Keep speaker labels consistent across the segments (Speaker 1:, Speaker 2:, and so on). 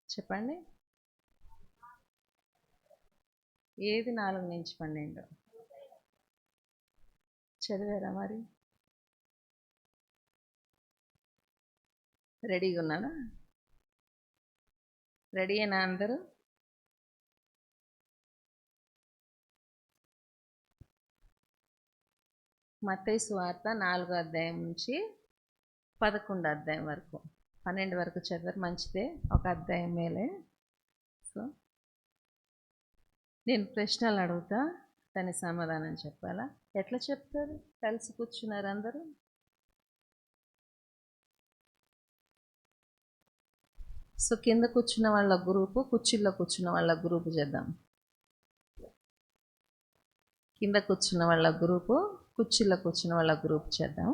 Speaker 1: చెప్పండి. ఏది 4-12 చదివారా మరి? రెడీగా ఉన్నారా? రెడీయేనా అందరూ? మత్తయి సువార్త 4వ అధ్యాయం నుంచి 11వ అధ్యాయం వరకు. 12 వరకు చదివారు, మంచిదే, ఒక అధ్యాయం మేలే. సో నేను ప్రశ్నలు అడుగుతా, దానికి సమాధానం చెప్పాలా? ఎట్లా చెప్తారు? కలిసి కూర్చున్నారు అందరూ. సో కింద కూర్చున్న వాళ్ళ గ్రూపు, కుర్చీల్లో కూర్చున్న వాళ్ళ గ్రూపు చేద్దాం. కింద కూర్చున్న వాళ్ళ గ్రూపు, కుర్చీలో కూర్చున్న వాళ్ళ గ్రూప్ చేద్దాం.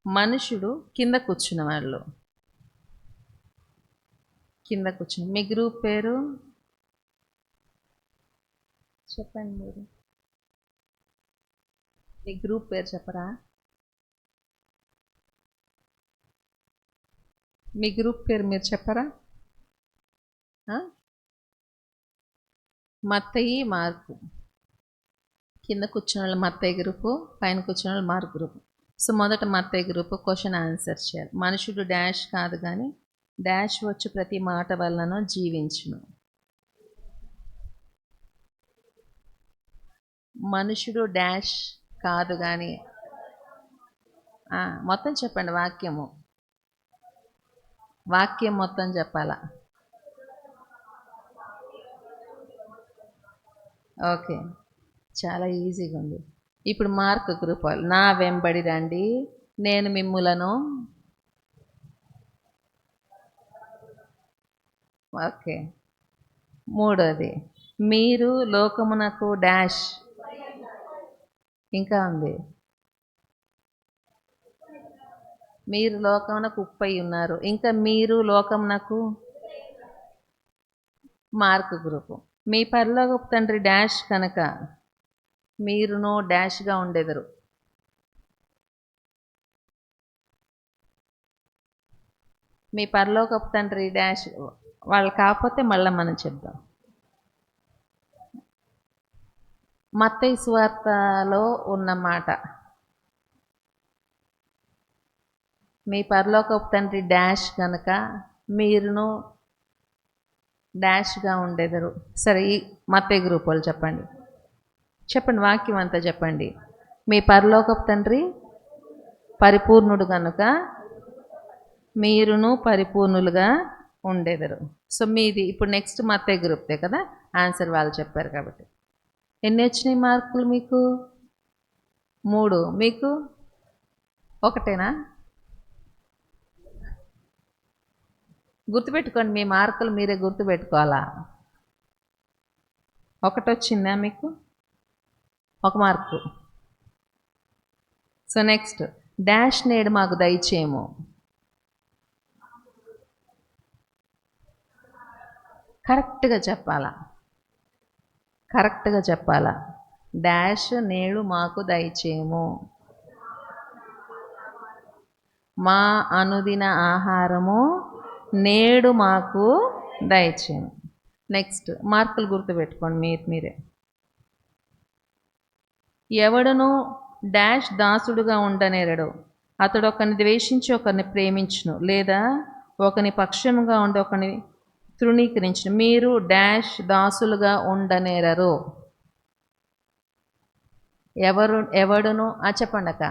Speaker 1: మనుషుడు కింద కూర్చున్న వాళ్ళు, కింద కూర్చున్న మీ గ్రూప్ పేరు చెప్పండి. మీరు మీ గ్రూప్ పేరు చెప్పరా? మీ గ్రూప్ పేరు మీరు చెప్పరా? మత్తయి, మార్కు. కింద కూర్చున్న వాళ్ళు మత్తయి గ్రూపు, పైన కూర్చున్న వాళ్ళు మార్క్ గ్రూపు. సో మొదట మత్తయి గ్రూపు క్వశ్చన్ ఆన్సర్ చేయాలి. మనుషుడు డాష్ కాదు కానీ డాష్ వచ్చి ప్రతి మాట వలన జీవించును. మనుషుడు డాష్ కాదు కానీ మొత్తం చెప్పండి. వాక్యం మొత్తం చెప్పాలా? ఓకే, చాలా ఈజీగా ఉంది. ఇప్పుడు మార్క్ గ్రూప్ వాళ్ళు, నా వెంబడి రండి, నేను మిమ్ములను. ఓకే. మూడోది, మీరు లోకమునకు డాష్. ఇంకా ఉంది, మీరు లోకమునకు ఉప్పై ఉన్నారు. ఇంకా మీరు లోకమునకు. మార్క్ గ్రూపు, మీ పరలోకపు తండ్రి డాష్ కనుక మీరును డాష్గా ఉండేదరు. మీ పరలోకపు తండ్రి డాష్. వాళ్ళు కాకపోతే మళ్ళీ మనం చెప్దాం. మత్తయి సువార్తలో ఉన్నమాట, మీ పరలోకపు తండ్రి డాష్ కనుక మీరును డాష్గా ఉండేదరు. సరే, ఈ మత్తయి గ్రూప్ వాళ్ళు చెప్పండి. వాక్యం అంతా చెప్పండి. మీ పరలోకపు తండ్రి పరిపూర్ణుడు కనుక మీరును పరిపూర్ణులుగా ఉండేదరు. సో మీది ఇప్పుడు నెక్స్ట్ మత్తయి గ్రూప్దే కదా, ఆన్సర్ వాళ్ళు చెప్పారు కాబట్టి. ఎన్ని వచ్చినాయి మార్కులు మీకు? 3. మీకు ఒకటేనా? గుర్తుపెట్టుకోండి, మీ మార్కులు మీరే గుర్తుపెట్టుకోవాలా. ఒకటి వచ్చిందా మీకు? 1 మార్కు. సో నెక్స్ట్, డాష్ నేడు మాకు దయచేయము. కరెక్ట్గా చెప్పాలా. డాష్ నేడు మాకు దయచేయము, మా అనుదిన ఆహారము నేడు మాకు దయచేయము. నెక్స్ట్, మార్కులు గుర్తుపెట్టుకోండి మీరే. ఎవడును డాష్ దాసుడుగా ఉండనేరడు, అతడు ఒకరిని ద్వేషించి ఒకరిని ప్రేమించును, లేదా ఒకని పక్షముగా ఉండి ఒకరిని తృణీకరించును. మీరు డాష్ దాసులుగా ఉండనేరరు. ఎవడును చెప్పండి అక్క.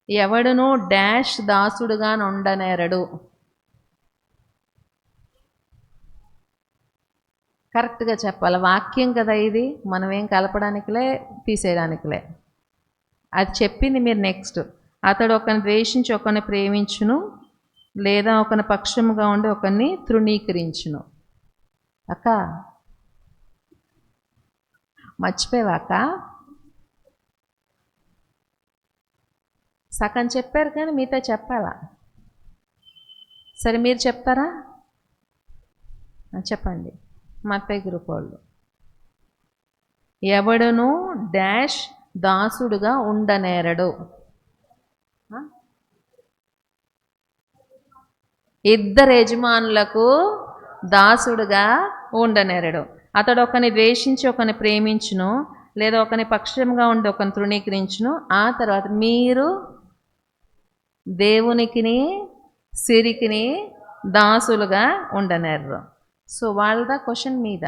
Speaker 1: ఎవడును డాష్ దాసుడుగా ఉండనేరడు. కరెక్ట్గా చెప్పాలి. వాక్యం కదా ఇది, మనం ఏం కలపడానికిలే తీసేయడానికిలే. అది చెప్పింది మీరు. నెక్స్ట్, అతడు ఒకరిని ద్వేషించి ఒకరిని ప్రేమించును, లేదా ఒకరిని పక్షముగా ఉండి ఒకరిని తృణీకరించును. అక్క మర్చిపోయావాక? సగం చెప్పారు కానీ మీతో చెప్పాలా? సరే మీరు చెప్తారా? చెప్పండి. మత్తయి గ్రూప్ వాళ్ళు, ఎవడును డాష్ దాసుడుగా ఉండనేరడు. ఆ? ఇద్దరు యజమానులకు దాసుడుగా ఉండనేరడు. అతడు ఒకని ద్వేషించి ఒకని ప్రేమించును, లేదా ఒకని పక్షంగా ఉండి ఒకని తృణీకరించును. ఆ తర్వాత మీరు దేవునికిని సిరికిని దాసులుగా ఉండనేర్రు. సో వాళ్ళదా క్వశ్చన్ మీద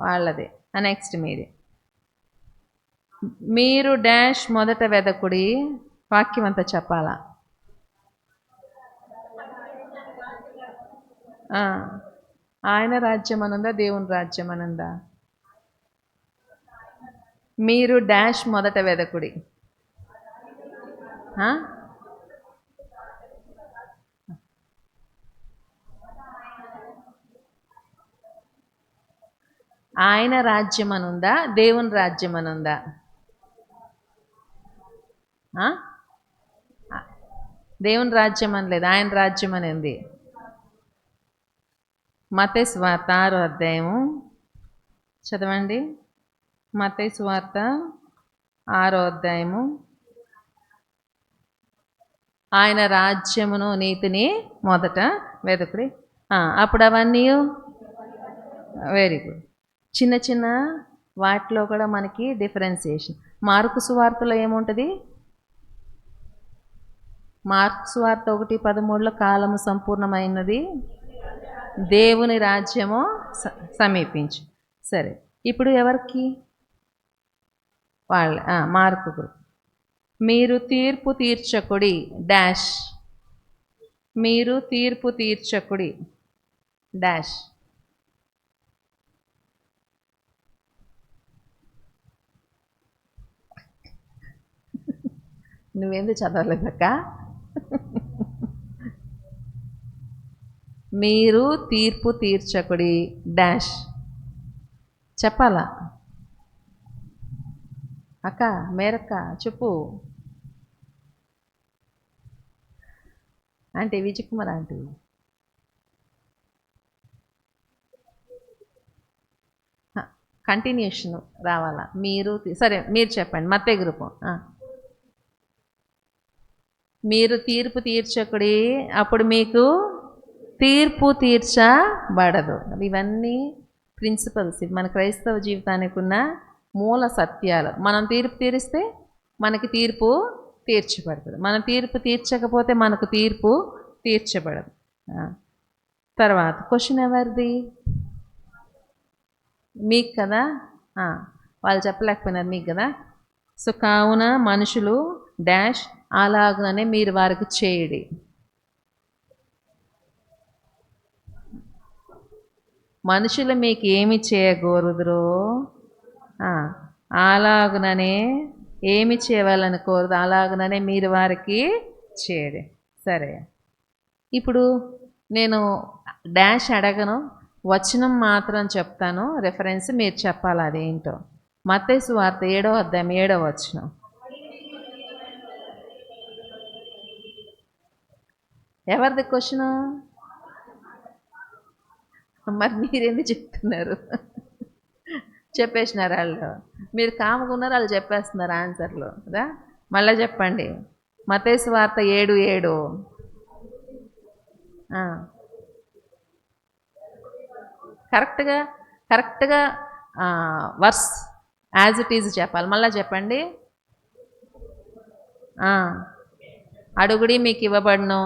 Speaker 1: వాళ్ళది. నెక్స్ట్ మీది. మీరు డాష్ మొదట వెదకుడి, వాక్యం అంతా చెప్పాలా. ఆయన రాజ్యం అనుందా, దేవుని రాజ్యం అనుందా? మీరు డాష్ మొదట వెదకుడి. ఆయన రాజ్యం అనుందా, దేవుని రాజ్యం అనుందా? దేవుని రాజ్యం అని లేదు, ఆయన రాజ్యం అని ఉంది. మత్తయి సువార్త 6వ అధ్యాయము చదవండి. మత్తయి సువార్త 6వ అధ్యాయము. ఆయన రాజ్యమును నీతిని మొదట వెతుకుడి, అప్పుడు అవన్నీ. Very good. చిన్న చిన్న వాటిలో కూడా మనకి డిఫరెన్సియేషన్. మార్కు సువార్తలో ఏముంటుంది? మార్కు సువార్త 1:13 కాలము సంపూర్ణమైనది, దేవుని రాజ్యము సమీపించు. సరే, ఇప్పుడు ఎవరికి? వాళ్ళ మార్కు. మీరు తీర్పు తీర్చకుడి డాష్. మీరు తీర్పు తీర్చకుడి డాష్. నువ్వేందుకు చదవలేదక్క? మీరు తీర్పు తీర్చకుడి డాష్ చెప్పాలా అక్క? మేరక్క చెప్పు. అంటే విజయ్ కుమార్ ఆంటీ కంటిన్యూషన్ రావాలా? మీరు సరే మీరు చెప్పండి. మత్తయి గ్రూపు. మీరు తీర్పు తీర్చకుడి, అప్పుడు మీకు తీర్పు తీర్చబడదు. ఇవన్నీ ప్రిన్సిపల్స్, మన క్రైస్తవ జీవితానికి ఉన్న మూల సత్యాలు. మనం తీర్పు తీరిస్తే మనకి తీర్పు తీర్చబడుతుంది, మనం తీర్పు తీర్చకపోతే మనకు తీర్పు తీర్చబడదు. తర్వాత క్వశ్చన్ ఎవరిది? మీకు కదా. వాళ్ళు చెప్పలేకపోయినారు, మీకు కదా. సో కావున మనుషులు డాష్ అలాగనే మీరు వారికి చేయడి. మనుషులు మీకు ఏమి చేయకూడదురో అలాగుననే ఏమి చేయవాలని కోరదు, అలాగుననే మీరు వారికి చేయడి. సరే, ఇప్పుడు నేను డాష్ అడగను, వచనం మాత్రం చెప్తాను, రెఫరెన్స్ మీరు చెప్పాలి అదేంటో. మత్తయి సువార్త 7వ అధ్యాయం 7వ వచనం. ఎవరిది క్వశ్చను? మరి మీరెందుకు చెప్తున్నారు? చెప్పేసినారు వాళ్ళు. మీరు కాముకున్నారు, వాళ్ళు చెప్పేస్తున్నారు ఆన్సర్లు కదా. మళ్ళీ చెప్పండి. మత్తయి సువార్త 7:7. కరెక్ట్గా వర్స్ యాజ్ ఇట్ ఈజ్ చెప్పాలి. మళ్ళీ చెప్పండి. అడుగుడి మీకు ఇవ్వబడను,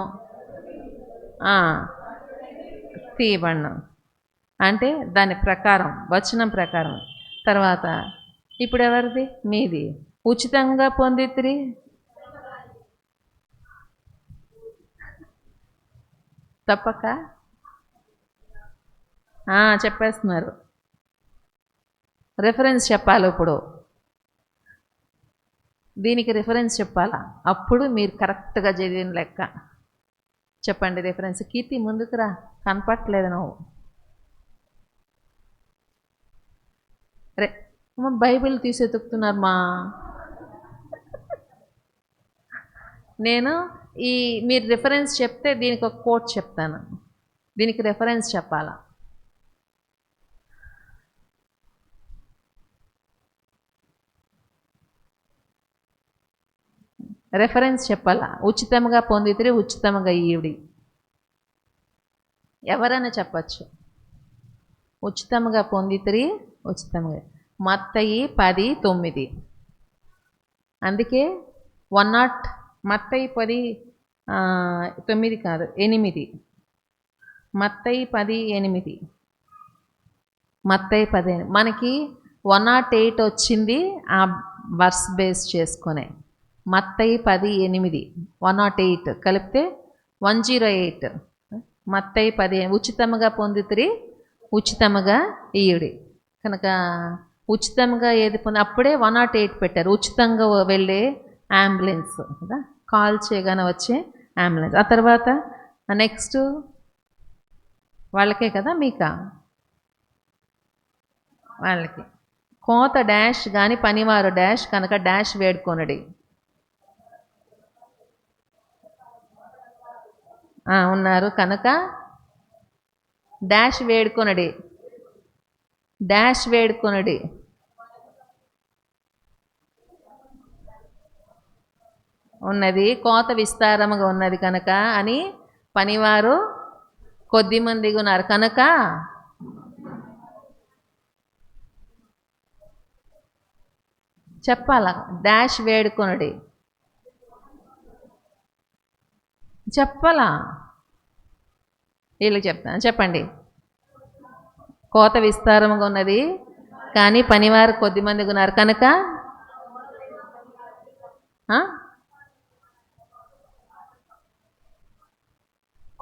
Speaker 1: తీయబడను అంటే దాని ప్రకారం, వచనం ప్రకారం. తర్వాత ఇప్పుడు ఎవరిది? మీది. ఉచితంగా పొందితిరి, తప్పక చెప్పేస్తున్నారు. రిఫరెన్స్ చెప్పాలి. ఇప్పుడు దీనికి రిఫరెన్స్ చెప్పాలా, అప్పుడు మీరు కరెక్ట్గా చదివిన లెక్క. చెప్పండి రిఫరెన్స్. కీర్తి ముందుకు రా, కనపట్లేదు నువ్వు. బైబిల్ తీసెతుకుతున్నారు మా. నేను మీరు రిఫరెన్స్ చెప్తే దీనికి ఒక కోట్ చెప్తాను, దీనికి రిఫరెన్స్ చెప్పాలా. రెఫరెన్స్ చెప్పాలా. ఉచితముగా పొందితిరి ఉచితముగా ఈవిడి. ఎవరైనా చెప్పచ్చు. ఉచితముగా పొందితిరి ఉచితముగా. మత్తయి 10:9. అందుకే 100 మత్తయి 10:9 కాదు 8. మత్తయి 10:8. మత్తయి 10. మనకి 108 వచ్చింది ఆ వర్స్ బేస్ చేసుకునే. మత్తయి 10:8. 108 కలిపితే 108. మత్తయి 10 ఉచితముగా పొందితిరి ఉచితముగా ఈయుడి. కనుక ఉచితంగా ఏది అప్పుడే 108 పెట్టారు. ఉచితంగా వెళ్ళే అంబులెన్స్ కదా, కాల్ చేయగానే వచ్చే అంబులెన్స్. ఆ తర్వాత నెక్స్ట్ వాళ్ళకే కదా, మీకా వాళ్ళకి కోత డాష్ కానీ పనివారు డాష్ కనుక డాష్ వేడుకొనడి. ఉన్నారు కనుక డాష్ వేడుకొనడి. డాష్ వేడుకొనడి. ఉన్నది కోత విస్తారముగా ఉన్నది కనుక అని పనివారు కొద్ది మందిగా ఉన్నారు కనుక చెప్పాల. డాష్ వేడుకొనడి చెప్పాలా. వీళ్ళకి చెప్తాను, చెప్పండి. కోత విస్తారముగా ఉన్నది కానీ పనివారు కొద్ది మందిగా ఉన్నారు కనుక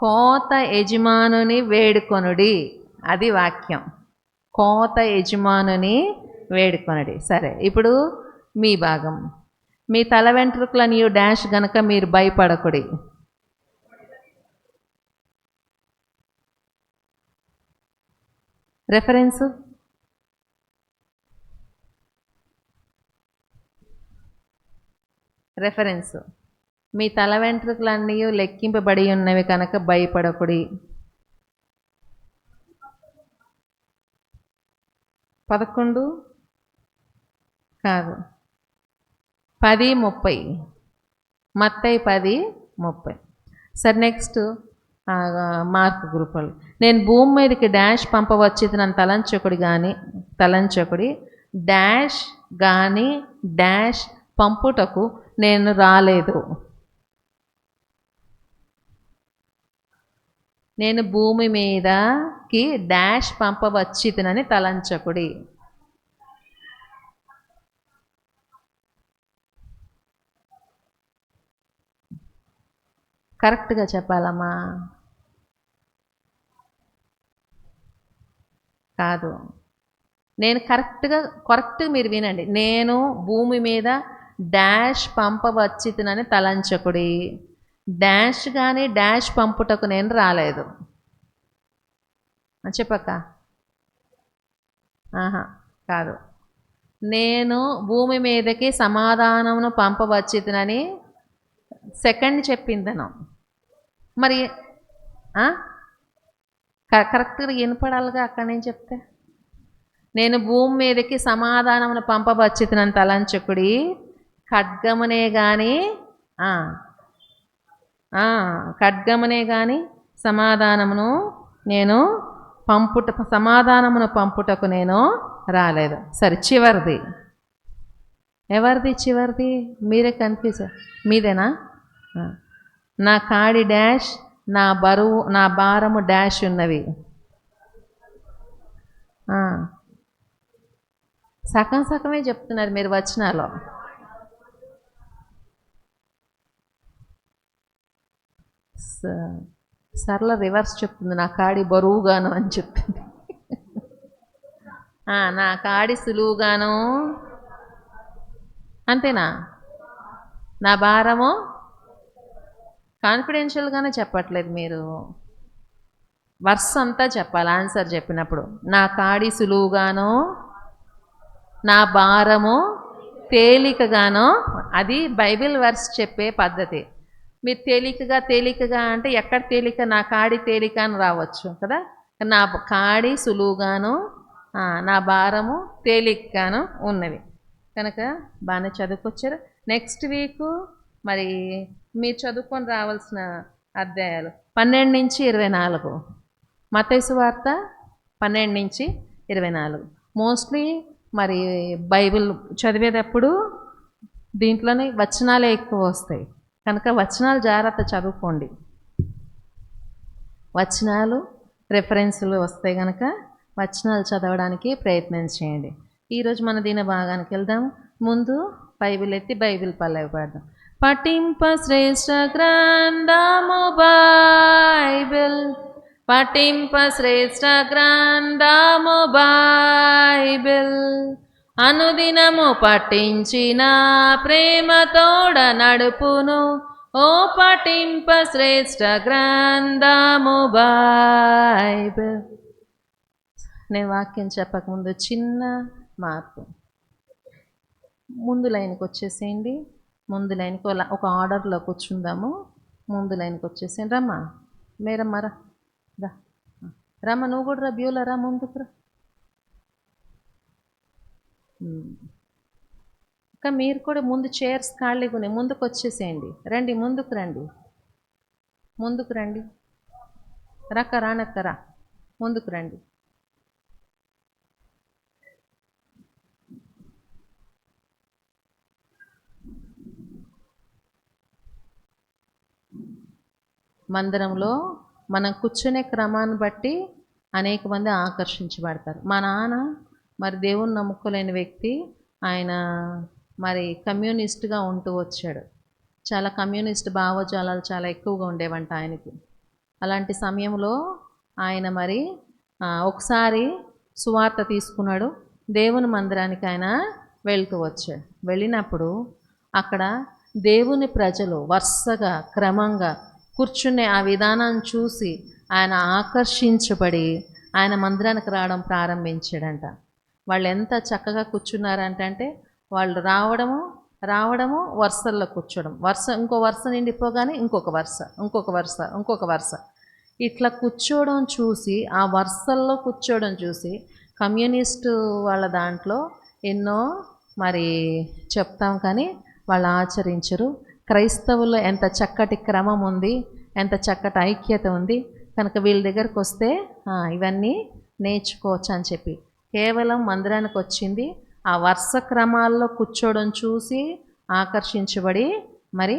Speaker 1: కోత యజమానుని వేడుకొనుడి. అది వాక్యం. కోత యజమానుని వేడుకొనడి. సరే, ఇప్పుడు మీ భాగం. మీ తల వెంట్రుకల నీవు డాష్ గనక మీరు భయపడకుడి. రెఫరెన్సు రెఫరెన్సు మీ తల వెంట్రుకలన్నీ లెక్కింపబడి ఉన్నవి కనుక భయపడకుడి. 11 కాదు 10:30. మత్తయి 10:30. సరే, నెక్స్ట్ మార్క్ గ్రూపులు. నేను భూమి మీదకి డాష్ పంపవచ్చి నన్ను తలంచకుడి డాష్ కానీ డాష్ పంపుటకు నేను రాలేదు. నేను భూమి మీదకి డాష్ పంపవచ్చితనని తలంచకుడి. కరెక్ట్గా చెప్పాలమ్మా. కాదు, నేను కరెక్ట్గా మీరు వినండి. నేను భూమి మీద డాష్ పంపవచ్చితనని తలంచకుడి డాష్ కానీ డాష్ పంపుటకు నేను రాలేదు. చెప్పక్క. కాదు, నేను భూమి మీదకి సమాధానమును పంపవచ్చితనని సెకండ్ చెప్పిందను. మరి కరెక్ట్గా వినపడాలిగా అక్కడ నేను చెప్తే. నేను భూమి మీదకి సమాధానమును పంపవచ్చితనని తలంచకుడి ఖడ్గమునే కానీ ఖడ్గమునే కానీ సమాధానమును పంపుటకు నేను రాలేదు. సరే, చివరిది. ఎవరిది చివరిది? మీరే కన్ఫ్యూజ్. మీదేనా? నా కాడి డాష్ నా భారము డాష్ ఉన్నవి. సగమే చెప్తున్నారు మీరు వచనాలో. సరళ రివర్స్ చెప్తుంది. నా కాడి బరువుగాను అని చెప్తుంది. నా కాడి సులువుగాను, అంతేనా? నా భారము కాన్ఫిడెన్షియల్గానే చెప్పట్లేదు మీరు. వర్స్ అంతా చెప్పాలి ఆన్సర్ చెప్పినప్పుడు. నా కాడి సులువుగాను నా భారము తేలికగాను. అది బైబిల్ వర్స్ చెప్పే పద్ధతి. మీరు తేలికగా అంటే ఎక్కడ తేలిక? నా కాడి తేలిక అని రావచ్చు కదా. నా కాడి సులువుగాను నా భారము తేలికగాను ఉన్నవి కనుక బాగానే చదువుకొచ్చారు. నెక్స్ట్ వీక్ మరి మీరు చదువుకొని రావాల్సిన అధ్యాయాలు 12-24. మత్తయి సువార్త 12-24. మోస్ట్లీ మరి బైబిల్ చదివేటప్పుడు దీంట్లోనే వచనాలే ఎక్కువ వస్తాయి కనుక వచనాలు జాగ్రత్త చదువుకోండి. వచనాలు రెఫరెన్సులు వస్తాయి కనుక వచనాలు చదవడానికి ప్రయత్నం చేయండి. ఈరోజు మన దీన భాగానికి వెళ్దాం. ముందు బైబిల్ ఎత్తి బైబిల్ పల్లవి పాడదాం. పఠింప శ్రేష్ఠ గ్రంథము బైబిల్, పఠింప శ్రేష్ఠ గ్రంథము బైబిల్, అనుదినము పఠించిన ప్రేమతోడ నడుపును, ఓ పఠింప శ్రేష్ఠ గ్రంథము బైబిల్. నేను వాక్యం చెప్పకముందు చిన్న మార్పు. ముందు లైన్కి వచ్చేసేయండి. ముందు లైన్కి ఒక ఆర్డర్లో కూర్చుందాము. ముందు లైన్కి వచ్చేసేయండి. రమ్మా మేరమ్మ రా, రమ్మ నువ్వు కూడా రా, బ్యూలా రా, ముందుకు రా. ఇంకా మీరు కూడా ముందు చైర్స్ ఖాళీగా ఉన్నాయి, ముందుకు వచ్చేసేయండి. రండి, ముందుకు రండి, ముందుకు రండి. రక్క రానక్కరా, ముందుకు రండి. మందిరంలో మనం కూర్చునే క్రమాన్ని బట్టి అనేక మంది ఆకర్షించబడతారు. మా నాన్న మరి దేవుని నమ్ముకోలేని వ్యక్తి. ఆయన మరి కమ్యూనిస్ట్గా ఉంటూ వచ్చాడు. చాలా కమ్యూనిస్ట్ భావజాలాలు చాలా ఎక్కువగా ఉండేవంట ఆయనకి. అలాంటి సమయంలో ఆయన మరి ఒకసారి సువార్త తీసుకున్నాడు. దేవుని మందిరానికి ఆయన వెళ్తూ వచ్చాడు. వెళ్ళినప్పుడు అక్కడ దేవుని ప్రజలు వరుసగా క్రమంగా కూర్చునే ఆ విధానాన్ని చూసి ఆయన ఆకర్షించబడి ఆయన మందిరానికి రావడం ప్రారంభించాడంట. వాళ్ళు ఎంత చక్కగా కూర్చున్నారంటే వాళ్ళు రావడము వరుసల్లో కూర్చోవడం, ఇంకో వరుస నిండిపోగానే ఇంకొక వరుస ఇట్లా కూర్చోవడం చూసి, ఆ వరుసల్లో కూర్చోవడం చూసి కమ్యూనిస్టు వాళ్ళ దాంట్లో ఎన్నో మరి చెప్తాం కానీ వాళ్ళు ఆచరించరు. క్రైస్తవుల్లో ఎంత చక్కటి క్రమం ఉంది, ఎంత చక్కటి ఐక్యత ఉంది కనుక వీళ్ళ దగ్గరకు వస్తే ఇవన్నీ నేర్చుకోవచ్చు అని చెప్పి కేవలం మందిరానికి వచ్చింది. ఆ వరుస క్రమాల్లో కూర్చోవడం చూసి ఆకర్షించబడి మరి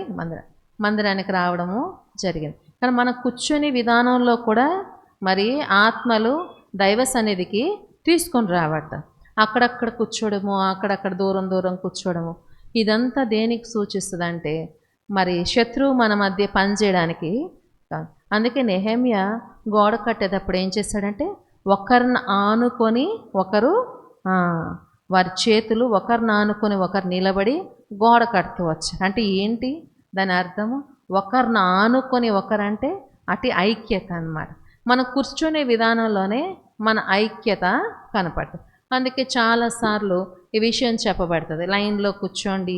Speaker 1: మందిరానికి రావడము జరిగింది. కానీ మన కూర్చొని విధానంలో కూడా మరి ఆత్మలు దైవ సన్నిధికి తీసుకొని రావట. అక్కడక్కడ కూర్చోవడము, అక్కడక్కడ దూరం కూర్చోవడము, ఇదంతా దేనికి సూచిస్తుందంటే మరి శత్రువు మన మధ్య పనిచేయడానికి కాదు. అందుకే నెహెమ్యా గోడ కట్టేటప్పుడు ఏం చేశాడంటే ఒకరిని ఆనుకొని ఒకరు, వారి చేతులు ఒకరిని ఆనుకొని ఒకరు నిలబడి గోడ కడుతూ వచ్చారు. అంటే ఏంటి దాని అర్థము? ఒకరిని ఆనుకొని ఒకరంటే అటు ఐక్యత అన్నమాట. మనం కూర్చునే విధానంలోనే మన ఐక్యత కనపడుతుంది. అందుకే చాలాసార్లు ఈ విషయం చెప్పబడుతుంది, లైన్లో కూర్చోండి.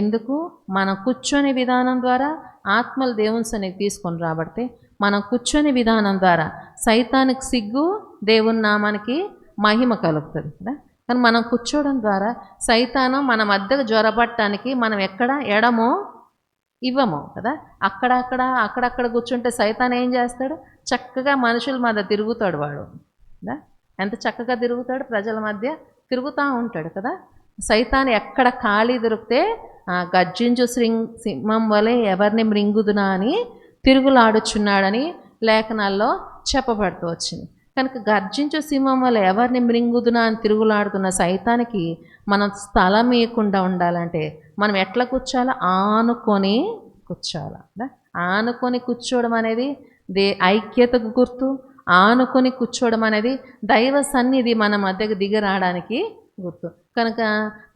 Speaker 1: ఎందుకు మనం కూర్చొని విధానం ద్వారా ఆత్మలు దేవుని సన్నిధికి తీసుకొని రాబడితే, మనం కూర్చొని విధానం ద్వారా సైతానికి సిగ్గు, దేవుని నామానికి మహిమ కలుగుతుంది కదా. కానీ మనం కూర్చోవడం ద్వారా సైతాను మన మధ్యకు జ్వరపడటానికి మనం ఎక్కడ ఎడమో ఇవ్వము కదా. అక్కడక్కడ కూర్చుంటే సైతాన్ ఏం చేస్తాడు? చక్కగా మనుషుల మధ్య తిరుగుతాడు. వాడు కదా ఎంత చక్కగా తిరుగుతాడు, ప్రజల మధ్య తిరుగుతూ ఉంటాడు కదా. సైతాన్ ఎక్కడ ఖాళీ దొరికితే గర్జించు సింహం వలె ఎవరిని మృంగుదునా అని తిరుగులాడుచున్నాడని లేఖనాల్లో చెప్పబడుతూ వచ్చింది. కనుక గర్జించు సింహం వల్ల ఎవరిని మృంగుదునా అని తిరుగులాడుతున్న సైతానికి మనం స్థలం ఇవ్వకుండా ఉండాలంటే మనం ఎట్లా కూర్చోాలా? ఆనుకొని కూర్చోాలా. ఆనుకొని కూర్చోవడం అనేది ఐక్యతకు గుర్తు. ఆనుకొని కూర్చోవడం అనేది దైవ సన్నిధి మన మధ్యకు దిగి రావడానికి గుర్తు. కనుక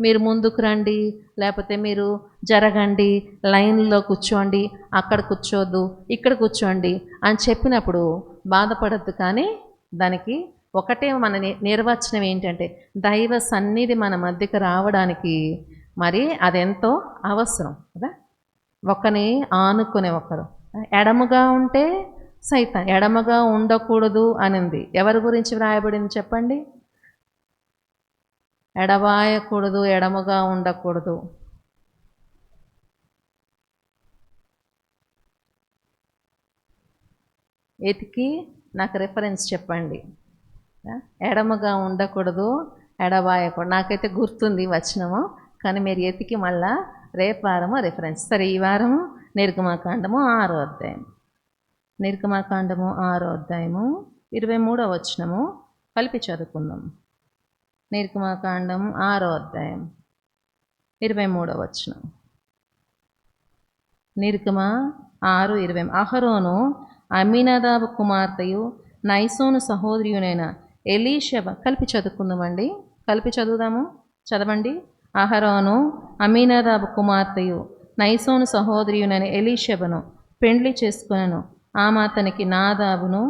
Speaker 1: మీరు ముందుకు రండి, లేకపోతే మీరు జరగండి, లైన్లో కూర్చోండి, అక్కడ కూర్చోవద్దు, ఇక్కడ కూర్చోండి అని చెప్పినప్పుడు బాధపడద్దు. కానీ దానికి ఒకటే మన నిర్వచనం ఏంటంటే దైవ సన్నిధి మన మధ్యకు రావడానికి మరి అదెంతో అవసరం కదా. ఒకని ఆనుకునే ఒకరు ఎడముగా ఉంటే సైతాన్, ఎడమగా ఉండకూడదు అనింది ఎవరి గురించి వ్రాయబడింది చెప్పండి? ఎడబాయకూడదు, ఎడమగా ఉండకూడదు. ఎతికి నాకు రెఫరెన్స్ చెప్పండి. ఎడమగా ఉండకూడదు, ఎడబాయకూడదు. నాకైతే గుర్తుంది వచనము, కానీ మీరు ఎతికి మళ్ళా రేపు వారము రెఫరెన్స్. సరే, ఈ వారము నిర్గమాకాండము 6వ అధ్యాయం. నిర్గమాకాండము 6వ అధ్యాయము 23వ వచనము కలిపి చదువుకుందాం. నిర్గమాకాండం 6వ అధ్యాయం 23వ వచనం. నిర్గమ 6:20. అహరోను అమ్మీనాదాబు కుమార్తెయు నైసోను సహోదరియునైన ఎలీషబ. కలిపి చదువుకుందామండి, కలిపి చదువుదాము, చదవండి. అహరోను అమ్మీనాదాబు కుమార్తెయు నైసోను సహోదరియునైన ఎలీషబను పెండ్లి చేసుకొనెను. ఆమె అతనికి నాదాబును,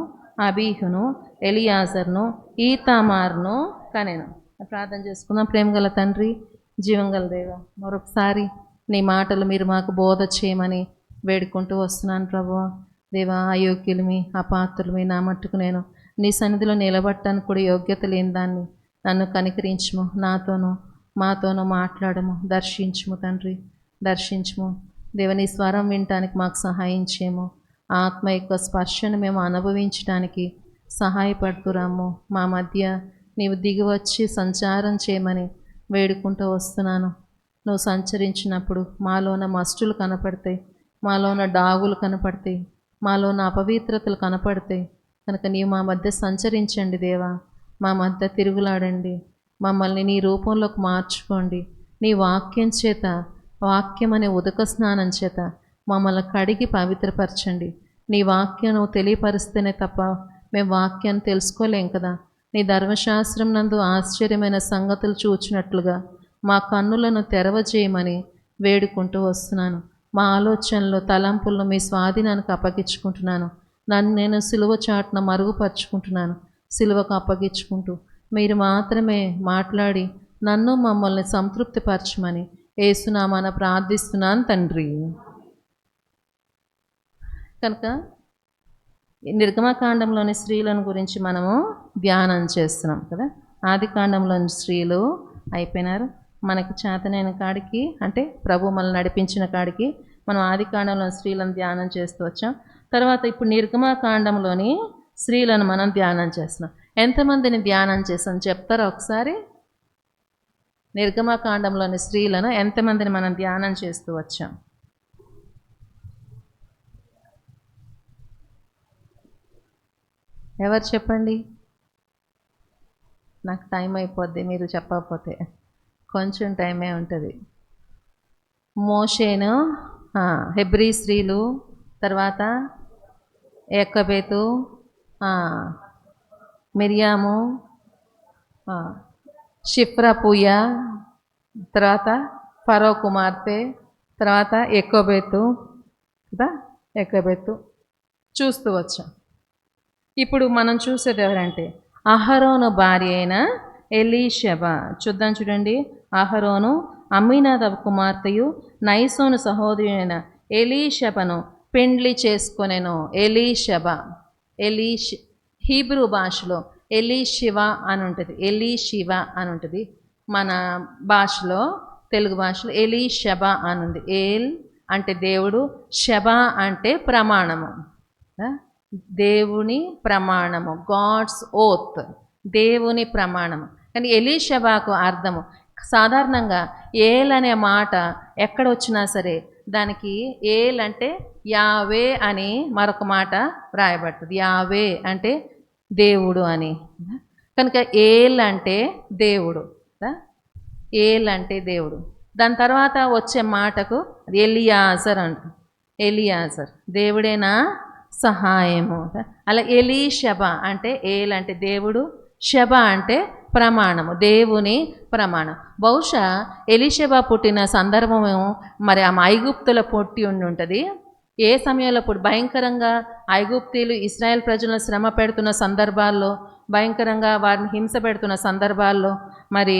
Speaker 1: అబీహును, ఎలియాజర్ను, ఈతామారును కనెను. ప్రార్థన చేసుకుందాం. ప్రేమగల తండ్రి, జీవంగల దేవ, మరొకసారి నీ మాటలు మీరు మాకు బోధ చేయమని వేడుకుంటూ వస్తున్నాను ప్రభువా. దేవా, అయోగ్యులమి, అపాత్రులమి, నా మట్టుకు నేను నీ సన్నిధిలో నిలబడటానికి కూడా యోగ్యత లేని దాన్ని నన్ను కనికరించుము, నాతోనూ మాతోనూ మాట్లాడము, దర్శించుము తండ్రి, దర్శించుము. దేవ, నీ స్వరం వినటానికి మాకు సహాయం చేయము. ఆత్మ యొక్క స్పర్శను మేము అనుభవించడానికి సహాయపడుతురాము. మా మధ్య నీవు దిగివచ్చి సంచారం చేయమని వేడుకుంటూ వస్తున్నాను. నువ్వు సంచరించినప్పుడు మాలోన మస్టులు కనపడతాయి, మాలోన డాగులు కనపడతాయి, మాలోన అపవిత్రతలు కనపడతాయి. కనుక నీవు మా మధ్య సంచరించండి దేవా, మా మధ్య తిరుగులాడండి, మమ్మల్ని నీ రూపంలోకి మార్చుకోండి. నీ వాక్యం చేత, వాక్యం అనే ఉదక స్నానం చేత మమ్మల్ని కడిగి పవిత్రపరచండి. నీ వాక్యం నువ్వు తెలియపరిస్తేనే తప్ప మేము వాక్యాన్ని తెలుసుకోలేం కదా. నీ ధర్మశాస్త్రం నందు ఆశ్చర్యమైన సంగతులు చూచినట్లుగా మా కన్నులను తెరవజేయమని వేడుకుంటూ వస్తున్నాను. మా ఆలోచనలు, తలంపులను మీ స్వాధీనానికి అప్పగించుకుంటున్నాను. నన్ను నేను సిలువ చాటున మరుగుపరుచుకుంటున్నాను. సిలువకు అప్పగించుకుంటూ మీరు మాత్రమే మాట్లాడి నన్ను మమ్మల్ని సంతృప్తిపరచమని యేసునామాన ప్రార్థిస్తున్నాను తండ్రి. కనుక నిర్గమకాండంలోని స్త్రీలను గురించి మనము ధ్యానం చేస్తున్నాం కదా. ఆది కాండంలోని స్త్రీలు అయిపోయినారు. మనకి చేతనైన కాడికి, అంటే ప్రభు మనల్ని నడిపించిన కాడికి మనం ఆది కాండంలోని స్త్రీలను ధ్యానం చేస్తూ వచ్చాం. తర్వాత ఇప్పుడు నిర్గమకాండంలోని స్త్రీలను మనం ధ్యానం చేస్తున్నాం. ఎంతమందిని ధ్యానం చేస్తాం చెప్తారా ఒకసారి? నిర్గమకాండంలోని స్త్రీలను ఎంతమందిని మనం ధ్యానం చేస్తూ వచ్చాం? ఎవరు చెప్పండి? నాకు టైం అయిపోద్ది మీరు చెప్పకపోతే. కొంచెం టైమే ఉంటుంది. మోషేను, హెబ్రీ స్త్రీలు, తర్వాత ఏకబేతు, మిరియాము, షిప్రాపూయ, తర్వాత ఫరో కుమార్తె, తర్వాత ఎకోబేతు కదా, ఎకోబేతు చూస్తూ వచ్చాం. ఇప్పుడు మనం చూసేది ఎవరంటే అహరోను భార్య అయిన ఎలీషబ. చూద్దాం, చూడండి. అహరోను అమ్మీనాదాబు కుమార్తెయు నైసోను సహోదరి అయిన ఎలీషబను పెండ్లి చేసుకొనెను. ఎలీషబ, హీబ్రూ భాషలో ఎలీషివ అని ఉంటుంది, ఎలీషివ అని ఉంటుంది. మన భాషలో, తెలుగు భాషలో ఎలీషబ అని ఉంది. ఏల్ అంటే దేవుడు, షబ అంటే ప్రమాణము, దేవుని ప్రమాణము, గాడ్స్ ఓత్, దేవుని ప్రమాణము. కానీ ఎలీషబాకు అర్థము సాధారణంగా ఏల్ అనే మాట ఎక్కడ వచ్చినా సరే దానికి ఏల్ అంటే యావే అని మరొక మాట వ్రాయబడుతుంది. యావే అంటే దేవుడు అని. కనుక ఏల్ అంటే దేవుడు, ఏల్ అంటే దేవుడు. దాని తర్వాత వచ్చే మాటకు ఎలియాజర్ అంట. ఎలియాజర్ దేవుడేనా సహాయము. అలా ఎలీషబ అంటే ఏల్ అంటే దేవుడు, షబ అంటే ప్రమాణము, దేవుని ప్రమాణం. బహుశా ఎలీషబ పుట్టిన సందర్భము మరి ఆమె ఐగుప్తుల పుట్టి ఉండి ఉంటుంది. ఏ సమయంలో భయంకరంగా ఐగుప్తీలు ఇశ్రాయేల్ ప్రజలను శ్రమ పెడుతున్న సందర్భాల్లో, భయంకరంగా వారిని హింస పెడుతున్న సందర్భాల్లో, మరి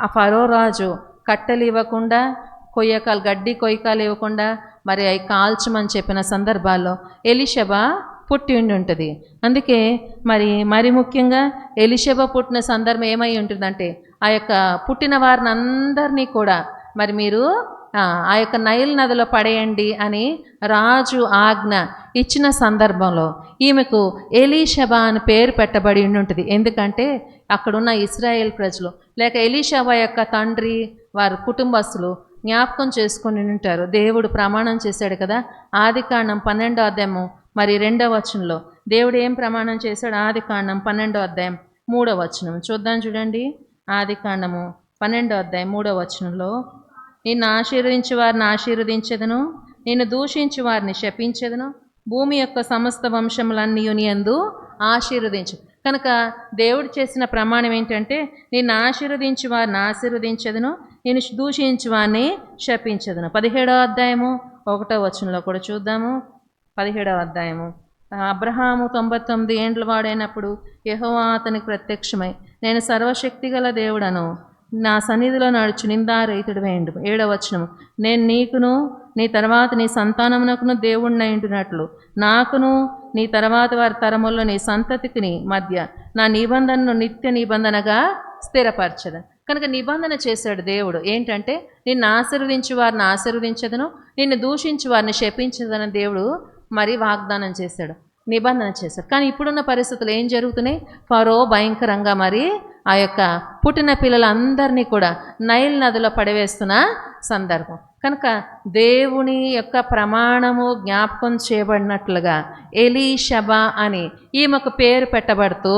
Speaker 1: ఆ ఫరో రాజు కట్టెలు ఇవ్వకుండా, గడ్డి కొయ్యకాలు ఇవ్వకుండా మరి అవి కాల్చమని చెప్పిన సందర్భాల్లో ఎలీషబ పుట్టి ఉండి ఉంటుంది. అందుకే మరి ముఖ్యంగా ఎలీషబ పుట్టిన సందర్భం ఏమై ఉంటుందంటే ఆ యొక్క పుట్టిన వారిని అందరినీ కూడా మీరు ఆ యొక్క నైల్ నదిలో పడేయండి అని రాజు ఆజ్ఞ ఇచ్చిన సందర్భంలో ఈమెకు ఎలీషబ అని పేరు పెట్టబడి ఉంటుంది. ఎందుకంటే అక్కడున్న ఇశ్రాయేల్ ప్రజలు లేక ఎలీషబ యొక్క తండ్రి వారి కుటుంబస్తులు జ్ఞాపకం చేసుకుని ఉంటారు. దేవుడు ప్రమాణం చేశాడు కదా, ఆదికాండం 12వ అధ్యాయము 2వ వచనంలో దేవుడు ఏం ప్రమాణం చేశాడు? ఆదికాండం 12వ అధ్యాయం 3వ వచనం చూద్దాం, చూడండి. ఆదికాండము 12వ అధ్యాయం 3వ వచనంలో, నిన్ను ఆశీర్వదించి వారిని ఆశీర్వదించెదను, నిన్ను దూషించి వారిని శపించెదను, భూమి యొక్క సమస్త వంశములన్నీ యందు ఆశీర్వదించు. కనుక దేవుడు చేసిన ప్రమాణం ఏంటంటే, నిన్ను ఆశీర్వదించి వారిని ఆశీర్వదించెదను, నేను దూషించి వారిని శపించెదను. 17వ అధ్యాయము 1వ వచనంలో కూడా చూద్దాము. 17వ అధ్యాయము, అబ్రహాము 99 ఏండ్ల వాడైనప్పుడు యెహోవా అతనికి ప్రత్యక్షమై, నేను సర్వశక్తి గల దేవుడను, నా సన్నిధిలో నడుచు నిందారహితుడు వేయండు. 7వ వచనము, నేను నీకును నీ తర్వాత నీ సంతానమునకును దేవుడినై ఉంటున్నట్లు నాకును నీ తర్వాత వారి తరముల్లో నీ సంతతికి మధ్య నా నిబంధనను నిత్య నిబంధనగా స్థిరపరచదు. కనుక నిబంధన చేశాడు దేవుడు. ఏంటంటే, నిన్ను ఆశీర్వదించి వారిని ఆశీర్వదించదను, నిన్ను దూషించి వారిని శపించదని దేవుడు వాగ్దానం చేశాడు, నిబంధన చేశాడు. కానీ ఇప్పుడున్న పరిస్థితులు ఏం జరుగుతున్నాయి? ఫరో భయంకరంగా ఆ యొక్క పుట్టిన పిల్లలందరినీ కూడా నైల్ నదిలో పడవేస్తున్న సందర్భం. కనుక దేవుని యొక్క ప్రమాణము జ్ఞాపకం చేయబడినట్లుగా ఎలీషబ అని ఈమెకు పేరు పెట్టబడుతూ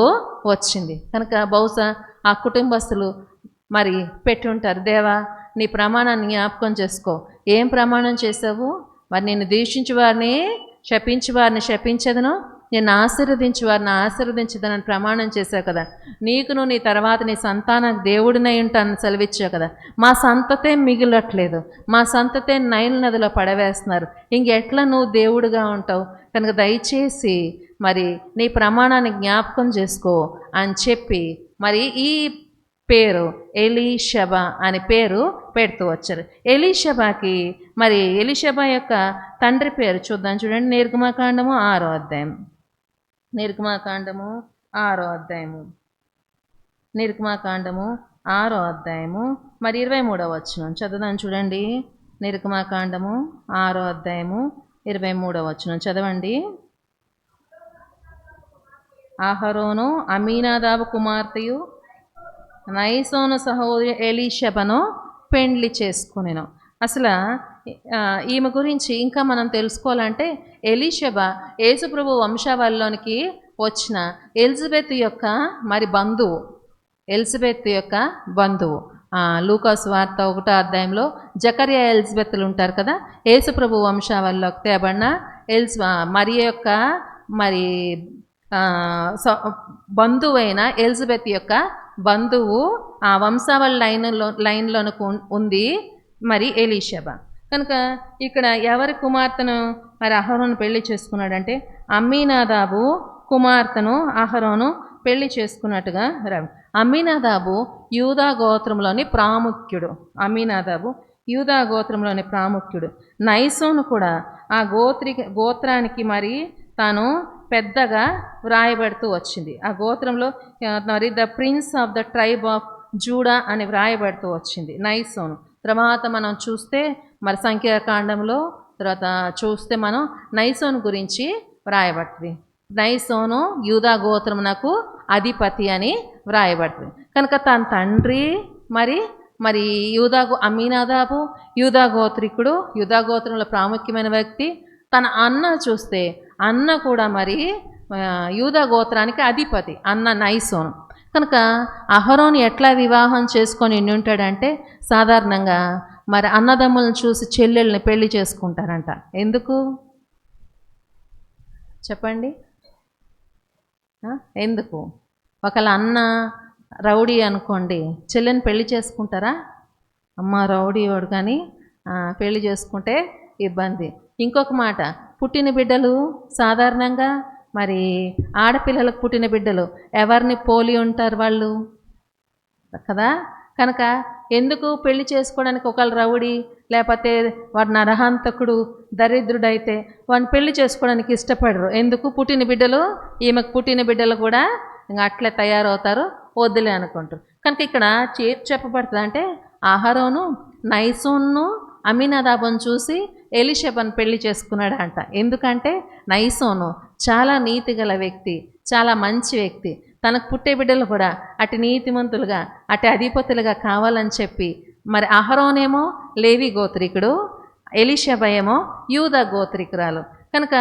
Speaker 1: వచ్చింది. కనుక బహుశా ఆ కుటుంబస్తులు పెట్టి ఉంటారు, దేవా నీ ప్రమాణాన్ని జ్ఞాపకం చేసుకో. ఏం ప్రమాణం చేసావు? నిన్ను దూషించి వారిని శపించి వారిని శపించదను, నేను ఆశీర్వదించి వారిని ఆశీర్వదించదనని ప్రమాణం చేశావు కదా, నీకును నీ తర్వాత నీ సంతానానికి దేవుడినై ఉంటానని సెలవిచ్చావు కదా, మా సంతతే మిగిలట్లేదు, మా సంతతే నైల్ నదిలో పడవేస్తున్నారు, ఇంకెట్లా నువ్వు దేవుడిగా ఉంటావు? కనుక దయచేసి నీ ప్రమాణాన్ని జ్ఞాపకం చేసుకో అని చెప్పి ఈ పేరు ఎలీషబ అని పేరు పెడుతూ వచ్చారు. ఎలీషబాకి ఎలీషబ యొక్క తండ్రి పేరు చూద్దాం, చూడండి. నిర్గమకాండము 6వ అధ్యాయం, నిర్గమకాండము 6వ అధ్యాయము, నిర్గమకాండము 6వ అధ్యాయము 23వ వచనం చదువుదాం, చూడండి. నిర్గమకాండము 6వ అధ్యాయము 23వ వచనం చదవండి. అహరోను అమీనాదాబు కుమార్తెయు నైసోను సహోదరి ఎలీషబను పెండ్లి చేసుకునేను. అసలు ఈమె గురించి ఇంకా మనం తెలుసుకోవాలంటే, ఎలీషబ యేసుప్రభు వంశావళిలోనికి వచ్చిన ఎలిజబెత్ యొక్క బంధువు, ఎలిజబెత్ యొక్క బంధువు. లూకాసు వార్త 1వ అధ్యాయంలో జకర్యా ఎలిజబెత్లు ఉంటారు కదా, యేసుప్రభు వంశావళిలోకి తేబడిన మరియ యొక్క బంధువైన ఎలిజబెత్ యొక్క బంధువు ఆ వంశావళి లైన్లోనికి ఉంది ఎలీషబ. కనుక ఇక్కడ ఎవరి కుమార్తెను అహరోను పెళ్లి చేసుకున్నాడంటే, అమ్మీనాదాబు కుమార్తెను అహరోను పెళ్లి చేసుకున్నట్టుగా అమ్మీనాదాబు యూదా గోత్రంలోని ప్రాముఖ్యుడు. అమ్మీనాదాబు యూదా గోత్రంలోని ప్రాముఖ్యుడు. నైసోను కూడా ఆ గోత్రానికి తాను పెద్దగా వ్రాయబడుతూ వచ్చింది. ఆ గోత్రంలో the prince of the tribe of JUDA అని వ్రాయబడుతూ వచ్చింది నైసోను. తర్వాత మనం చూస్తే సంఖ్యాకాండంలో తర్వాత చూస్తే మనం నైసోను గురించి వ్రాయబడుతుంది. నైసోను యూదా గోత్రమునకు అధిపతి అని వ్రాయబడుతుంది. కనుక తన తండ్రి అమ్మీనాదాబు యూదా గోత్రికుడు, యూదా గోత్రంలో ప్రాముఖ్యమైన వ్యక్తి. తన అన్న చూస్తే అన్న కూడా యూదా గోత్రానికి అధిపతి, అన్న నైసోను. కనుక అహరోను ఎట్లా వివాహం చేసుకొని ఉంటాడంటే, సాధారణంగా అన్నదమ్ములను చూసి చెల్లెళ్ళని పెళ్లి చేసుకుంటారంట. ఎందుకు చెప్పండి? ఎందుకు? ఒకళ్ళ అన్న రౌడీ అనుకోండి, చెల్లెని పెళ్లి చేసుకుంటారా? అమ్మ రౌడీ వాడు కానీ పెళ్లి చేసుకుంటే ఇబ్బంది. ఇంకొక మాట, పుట్టిన బిడ్డలు సాధారణంగా ఆడపిల్లలకు పుట్టిన బిడ్డలు ఎవరిని పోలి ఉంటారు వాళ్ళు కదా. కనుక ఎందుకు పెళ్లి చేసుకోవడానికి ఒకళ్ళు రౌడీ లేకపోతే వాడు నరహంతకుడు దరిద్రుడైతే వాడిని పెళ్లి చేసుకోవడానికి ఇష్టపడరు. ఎందుకు? పుట్టిన బిడ్డలు, ఈమెకు పుట్టిన బిడ్డలు కూడా ఇంకా అట్లే తయారవుతారు, వద్దులే అనుకుంటారు. కనుక ఇక్కడ చెప్పబడుతుంది అంటే అహరోను నైసోన్ను అమ్మినదాబును చూసి ఎలీషబను పెళ్లి చేసుకున్నాడు అంట. ఎందుకంటే నైసోను చాలా నీతి గల వ్యక్తి, చాలా మంచి వ్యక్తి. తనకు పుట్టే బిడ్డలు కూడా అటు నీతిమంతులుగా అటు అధిపతులుగా కావాలని చెప్పి, మరి అహరోనేమో లేవి గోత్రికుడు, ఎలీషబ ఏమో యూదా గోత్రికురాలు. కనుక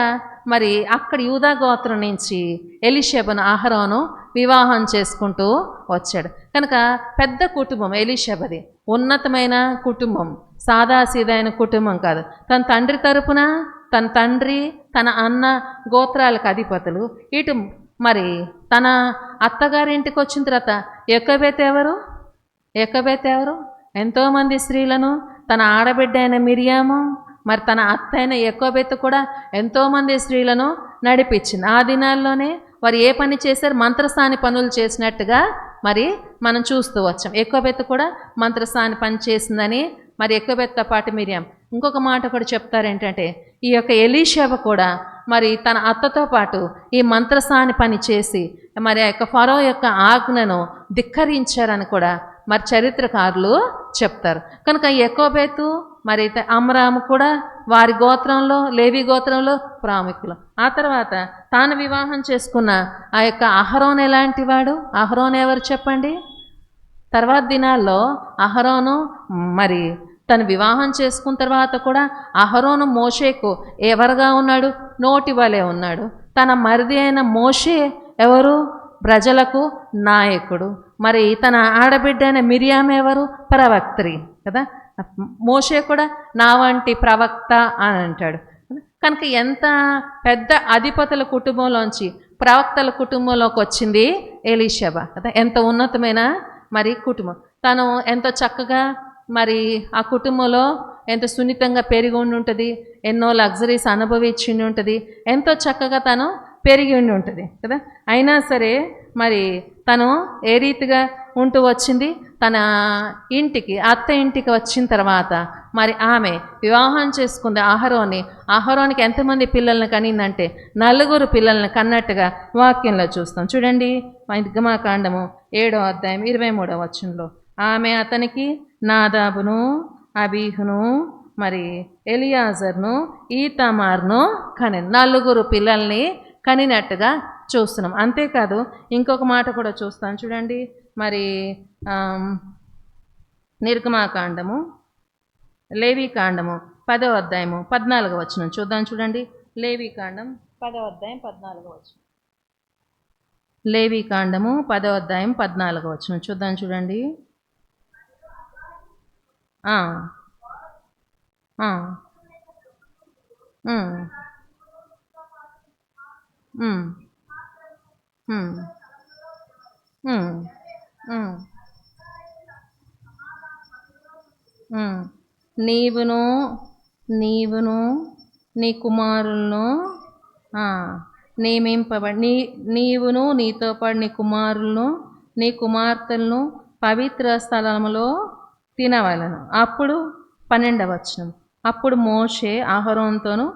Speaker 1: మరి అక్కడ యూదా గోత్రం నుంచి ఎలీషబను అహరోను వివాహం చేసుకుంటూ వచ్చాడు. కనుక పెద్ద కుటుంబం ఎలీషబది, ఉన్నతమైన కుటుంబం, సాదాసీదైన కుటుంబం కాదు. తన తండ్రి తరపున తన తండ్రి తన అన్న గోత్రాలకు అధిపతులు. ఇటు మరి తన అత్తగారింటికి వచ్చిన తర్వాత యొకెబెత్ ఎవరు? ఎంతోమంది స్త్రీలను, తన ఆడబిడ్డ అయిన మిరియాము, మరి తన అత్త అయిన యొకెబెత్ కూడా ఎంతోమంది స్త్రీలను నడిపించింది. ఆ దినాల్లోనే వారు ఏ పని చేశారు? మంత్రస్థాని పనులు చేసినట్టుగా మరి మనం చూస్తూ వచ్చాం. యొకెబెత్ కూడా మంత్రస్థాని పని చేసిందని, మరి యొకెబెత్తో పాటు మిరియాం. ఇంకొక మాట కూడా చెప్తారు ఏంటంటే, ఈ యొక్క ఎలీషబ కూడా మరి తన అత్తతో పాటు ఈ మంత్రస్థాని పని చేసి మరి ఆ యొక్క ఫరో యొక్క ఆజ్ఞను ధిక్కరించారని కూడా మరి చరిత్రకారులు చెప్తారు. కనుక యొకెబెతు మరి అమ్రాము కూడా వారి గోత్రంలో, లేవి గోత్రంలో ప్రాముఖ్యులు. ఆ తర్వాత తాను వివాహం చేసుకున్న ఆ యొక్క అహరోను ఎలాంటి వాడు? అహరోను ఎవరు చెప్పండి? తర్వాత దినాల్లో అహరోను మరి తను వివాహం చేసుకున్న తర్వాత కూడా అహరోను మోషేకు ఎవరుగా ఉన్నాడు? నోటి వలె ఉన్నాడు. తన మరిది అయిన మోషే ఎవరు? ప్రజలకు నాయకుడు. మరి తన ఆడబిడ్డ అయిన మిరియాం ఎవరు? ప్రవక్త్రి కదా. మోషే కూడా నా వంటి ప్రవక్త అని అంటాడు. కనుక ఎంత పెద్ద అధిపతుల కుటుంబంలోంచి ప్రవక్తల కుటుంబంలోకి వచ్చింది ఎలీషబ కదా. ఎంత ఉన్నతమైన మరి కుటుంబం. తను ఎంతో చక్కగా మరి ఆ కుటుంబంలో ఎంతో సున్నితంగా పెరిగి ఉండి ఉంటుంది, ఎన్నో లగ్జరీస్ అనుభవించి ఉంటుంది, ఎంతో చక్కగా తను పెరిగి ఉండి ఉంటుంది కదా. అయినా సరే మరి తను ఏ రీతిగా ఉంటూ వచ్చింది? తన ఇంటికి, అత్త ఇంటికి వచ్చిన తర్వాత మరి ఆమె వివాహం చేసుకుంది అహరోనికి ఎంతమంది పిల్లల్ని కనిందంటే 4 పిల్లల్ని కన్నట్టుగా వాక్యంలో చూస్తాం. చూడండి, నిర్గమాకాండము 7వ అధ్యాయం 23వ వచనంలో, ఆమె అతనికి నాదాబును, అబీహును, మరి ఎలియాజర్ను, ఈతామార్ను కనెను. 4 పిల్లల్ని కనినట్టుగా చూస్తున్నాం. అంతేకాదు ఇంకొక మాట కూడా చూస్తాం. చూడండి, మరి నిర్గమాకాండము, లేవీకాండము 10వ అధ్యాయము 14వ వచనం చూద్దాం. చూడండి, లేవీకాండం 10వ అధ్యాయం 14వ వచనం. లేవీకాండము 10వ అధ్యాయం 14వ వచనం చూద్దాం. చూడండి, నీవును నీ కుమారులను నియమింపబడి, నీవును నీతో పాటు నీ కుమారులను నీ కుమార్తెలను పవిత్ర స్థలములో తినవలను. అప్పుడు 12వ వచనం, అప్పుడు మోషే అహరోనుతోను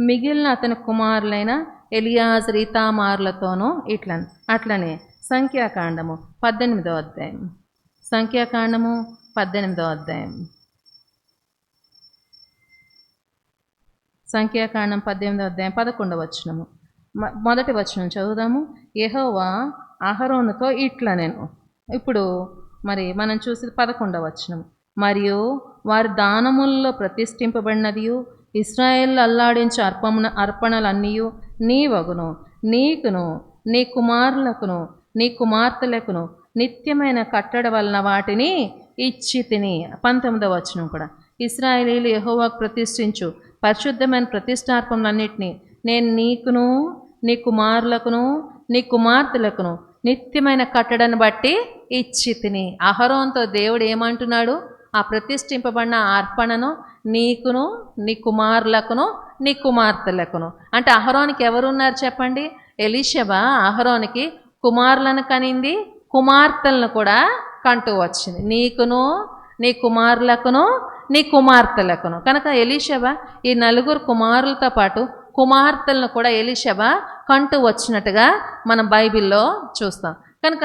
Speaker 1: మిగిలిన అతని కుమారులైన ఎలియాజరు ఈతామారులతోనూ అట్లనే సంఖ్యాకాండము 18వ అధ్యాయం, సంఖ్యాకాండము 18వ అధ్యాయం, సంఖ్యాకాండం 18వ అధ్యాయం 11వ వచనము, మొదటి వచనం చదువుదాము. యెహోవా అహరోనుతో ఇట్లనెను. ఇప్పుడు మరి మనం చూసేది 11వ వచనం. మరియు వారి దానములలో ప్రతిష్ఠింపబడినదియు ఇశ్రాయేలు అల్లాడించే అర్పణలన్నీయు నీవగును. నీకును నీ కుమారులకును నీ కుమార్తెలకును నిత్యమైన కట్టడ వలన వాటిని ఇచ్చి తిని. 19వ వచనం కూడా, ఇశ్రాయేలీయులు యెహోవాకు ప్రతిష్ఠించు పరిశుద్ధమైన ప్రతిష్ఠార్పణలన్నిటినీ నేను నీకును నీ కుమారులకును నీ కుమార్తెలకును నిత్యమైన కట్టడను బట్టి ఇచ్చి తిని. అహరోనుతో దేవుడు ఏమంటున్నాడు? ఆ ప్రతిష్ఠింపబడిన అర్పణను నీకును నీ కుమారులకును నీ కుమార్తెలకును. అంటే అహరోనికి ఎవరున్నారు చెప్పండి? ఎలీషబ అహరోనికి కుమారులను కనింది, కుమార్తెలను కూడా కంటూ వచ్చింది, నీకును నీ కుమారులకును నీ కుమార్తెలకును. కనుక ఎలీషబా ఈ 4 కుమారులతో పాటు కుమార్తెలను కూడా ఎలీషబా కంటూ వచ్చినట్టుగా మనం బైబిల్లో చూస్తాం. కనుక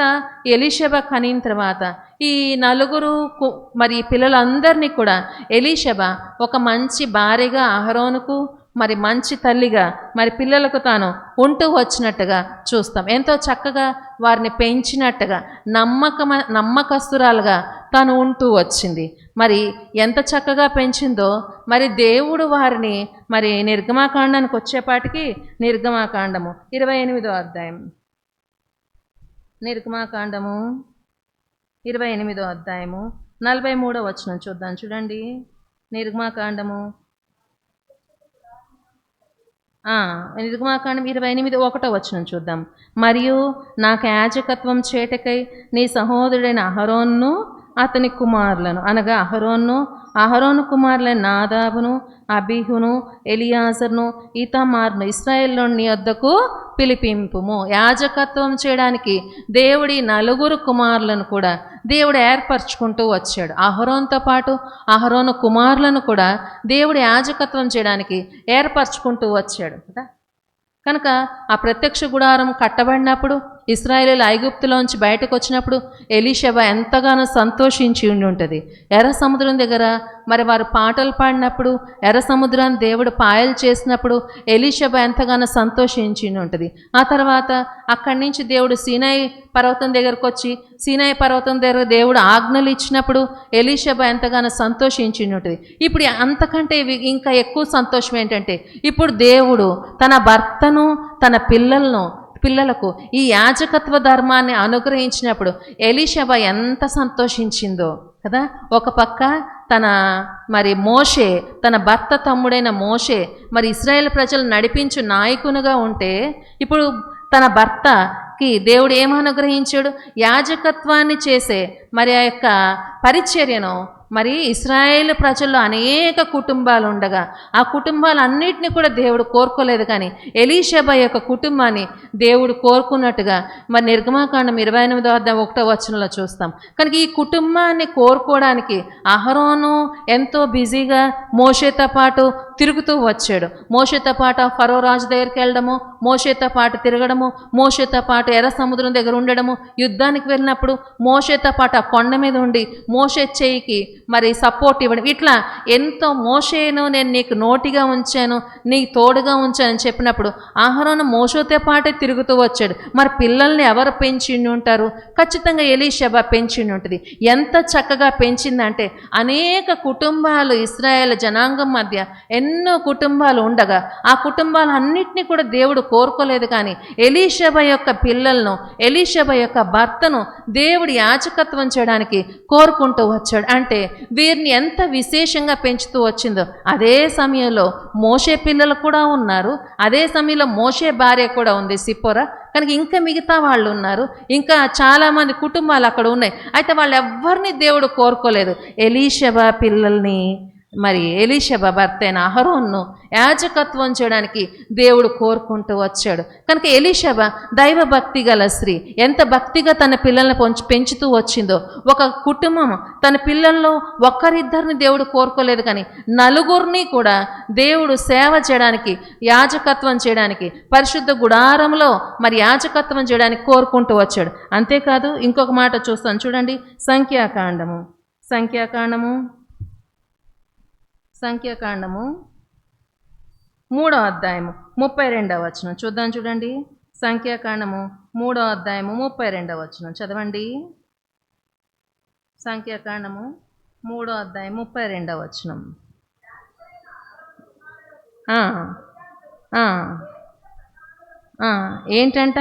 Speaker 1: ఎలీషబా కనిన తర్వాత ఈ 4 మరి పిల్లలందరినీ కూడా ఎలీషబా ఒక మంచి భార్యగా అహరోనుకు, మరి మంచి తల్లిగా మరి పిల్లలకు తాను ఉంటూ వచ్చినట్టుగా చూస్తాం. ఎంతో చక్కగా వారిని పెంచినట్టుగా నమ్మకస్తురాలుగా తాను ఉంటూ వచ్చింది. మరి ఎంత చక్కగా పెంచిందో మరి దేవుడు వారిని మరి నిర్గమాకాండానికి వచ్చేపాటికి నిర్గమాకాండము 28వ అధ్యాయం, నిర్గమాకాండము 28వ అధ్యాయము 43వ వచనం చూద్దాం. చూడండి, నిర్గమాకాండము 28:1 వచనం చూద్దాం. మరియు నాకు యాజకత్వం చేటకై నీ సహోదరుడైన అహరోన్ను అతని కుమారులను, అనగా అహరోను కుమారులైన నాదాబును, అబీహును, ఎలియాజరును, ఈతామారును ఇశ్రాయేలులో నీ వద్దకు పిలిపింపుము. యాజకత్వం చేయడానికి దేవుడి 4 కుమారులను కూడా దేవుడు ఏర్పరచుకుంటూ వచ్చాడు. అహరోన్తో పాటు అహరోను కుమారులను కూడా దేవుడు యాజకత్వం చేయడానికి ఏర్పరచుకుంటూ వచ్చాడు కదా. కనుక ఆ ప్రత్యక్ష గుడారం కట్టబడినప్పుడు ఇశ్రాయేలీయులు ఐగుప్తులోంచి బయటకు వచ్చినప్పుడు ఎలీషబా ఎంతగానో సంతోషించి ఉండి ఉంటుంది. ఎర్ర సముద్రం దగ్గర మరి వారు పాటలు పాడినప్పుడు, ఎర్ర సముద్రాన్ని దేవుడు పాయలు చేసినప్పుడు ఎలీషబా ఎంతగానో సంతోషించి ఉంటుంది. ఆ తర్వాత అక్కడి నుంచి దేవుడు సీనాయి పర్వతం దగ్గరకు వచ్చి సీనాయి పర్వతం దగ్గర దేవుడు ఆజ్ఞలు ఇచ్చినప్పుడు ఎలీషబా ఎంతగానో సంతోషించి ఉంటుంది. ఇప్పుడు అంతకంటే ఇంకా ఎక్కువ సంతోషం ఏంటంటే ఇప్పుడు దేవుడు తన భర్తను తన పిల్లలకు ఈ యాజకత్వ ధర్మాన్ని అనుగ్రహించినప్పుడు ఎలీషబా ఎంత సంతోషించిందో కదా. ఒక పక్క మరి మోషే, తన భర్త తమ్ముడైన మోషే మరి ఇశ్రాయేల్ ప్రజలు నడిపించు నాయకునిగా ఉంటే ఇప్పుడు తన భర్తకి దేవుడు ఏమనుగ్రహించాడు? యాజకత్వాన్ని చేసే మరి ఆ యొక్క పరిచర్యను మరి ఇశ్రాయేలు ప్రజల్లో అనేక కుటుంబాలు ఉండగా ఆ కుటుంబాలన్నిటిని కూడా దేవుడు కోరుకోలేదు, కానీ ఎలీషబా యొక్క కుటుంబాన్ని దేవుడు కోరుకున్నట్టుగా మరి నిర్గమాకాండం 28వ అధ్యాయం 1వ వచనంలో చూస్తాం. కనుక ఈ కుటుంబాన్ని కోరుకోవడానికి అహరోను ఎంతో బిజీగా మోషేతో పాటు తిరుగుతూ వచ్చాడు. మోషేతో పాటు ఫరో రాజు దగ్గరికి వెళ్ళడము, మోషేతో పాటు తిరగడము, మోషేతో పాటు ఎర్ర సముద్రం దగ్గర ఉండడము, యుద్ధానికి వెళ్ళినప్పుడు మోషేతో పాటు ఆ కొండ మీద ఉండి మోషే చేయికి మరి సపోర్ట్ ఇవ్వడం, ఇట్లా ఎంతో మోషేను నేను నీకు నోటిగా ఉంచాను, నీకు తోడుగా ఉంచానని చెప్పినప్పుడు అహరోను మోషేతో పాటే తిరుగుతూ వచ్చాడు. మరి పిల్లల్ని ఎవరు పెంచిండి ఉంటారు? ఖచ్చితంగా ఎలీషబా పెంచిండి ఉంటుంది. ఎంత చక్కగా పెంచిందంటే అనేక కుటుంబాలు ఇశ్రాయేల్ జనాంగం మధ్య ఎన్నో కుటుంబాలు ఉండగా ఆ కుటుంబాలన్నింటినీ కూడా దేవుడు కోరుకోలేదు, కానీ ఎలీషబా యొక్క పిల్లలను, ఎలీషబా యొక్క భర్తను దేవుడు యాజకత్వం చేయడానికి కోరుకుంటూ వచ్చాడు. అంటే వీరిని ఎంత విశేషంగా పెంచుతూ వచ్చిందో. అదే సమయంలో మోషే పిల్లలు కూడా ఉన్నారు, అదే సమయంలో మోషే భార్య కూడా ఉంది సిప్పోరా. కనుక ఇంకా మిగతా వాళ్ళు ఉన్నారు, ఇంకా చాలామంది కుటుంబాలు అక్కడ ఉన్నాయి. అయితే వాళ్ళు ఎవ్వరిని దేవుడు కోరుకోలేదు. ఎలీషబా పిల్లల్ని మరి ఎలీషబా భర్త అయిన అహరోన్ను యాజకత్వం చేయడానికి దేవుడు కోరుకుంటూ వచ్చాడు. కనుక ఎలీషబా దైవ భక్తి గల స్త్రీ, ఎంత భక్తిగా తన పిల్లల్ని పెంచుతూ వచ్చిందో. ఒక కుటుంబం తన పిల్లల్లో ఒక్కరిద్దరిని దేవుడు కోరుకోలేదు, కానీ 4 కూడా దేవుడు సేవ చేయడానికి, యాజకత్వం చేయడానికి, పరిశుద్ధ గుడారంలో మరి యాజకత్వం చేయడానికి కోరుకుంటూ వచ్చాడు. అంతేకాదు ఇంకొక మాట చూస్తాను చూడండి, సంఖ్యాకాండము 3వ అధ్యాయము 32వ వచనం చూద్దాం. చూడండి, సంఖ్యాకాండము 3వ అధ్యాయము 32వ వచనం చదవండి. సంఖ్యాకాండము 3వ అధ్యాయం 32వ వచనం. ఏంటంట?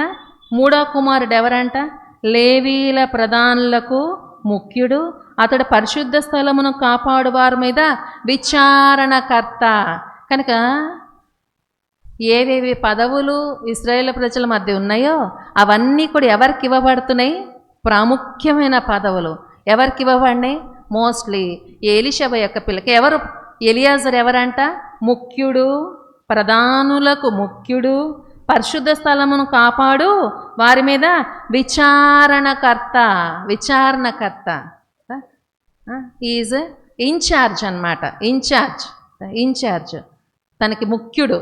Speaker 1: 3వ కుమారుడు ఎవరంట? లేవీల ప్రధానులకు ముఖ్యుడు, అతడు పరిశుద్ధ స్థలమును కాపాడు వారి మీద విచారణకర్త. కనుక ఏవేవి పదవులు ఇశ్రాయేల్ ప్రజల మధ్య ఉన్నాయో అవన్నీ కూడా ఎవరికి ఇవ్వబడుతున్నాయి? ప్రాముఖ్యమైన పదవులు ఎవరికి ఇవ్వబడినాయి? మోస్ట్లీ ఎలీషబా యొక్క పిల్లకి. ఎవరు? ఎలియాజర్ ఎవరంట? ముఖ్యుడు, ప్రధానులకు ముఖ్యుడు, పరిశుద్ధ స్థలమును కాపాడు వారి మీద విచారణకర్త. ఈజ్ ఇన్ఛార్జ్ అన్నమాట. ఇన్ఛార్జ్ తనకి ముఖ్యుడు.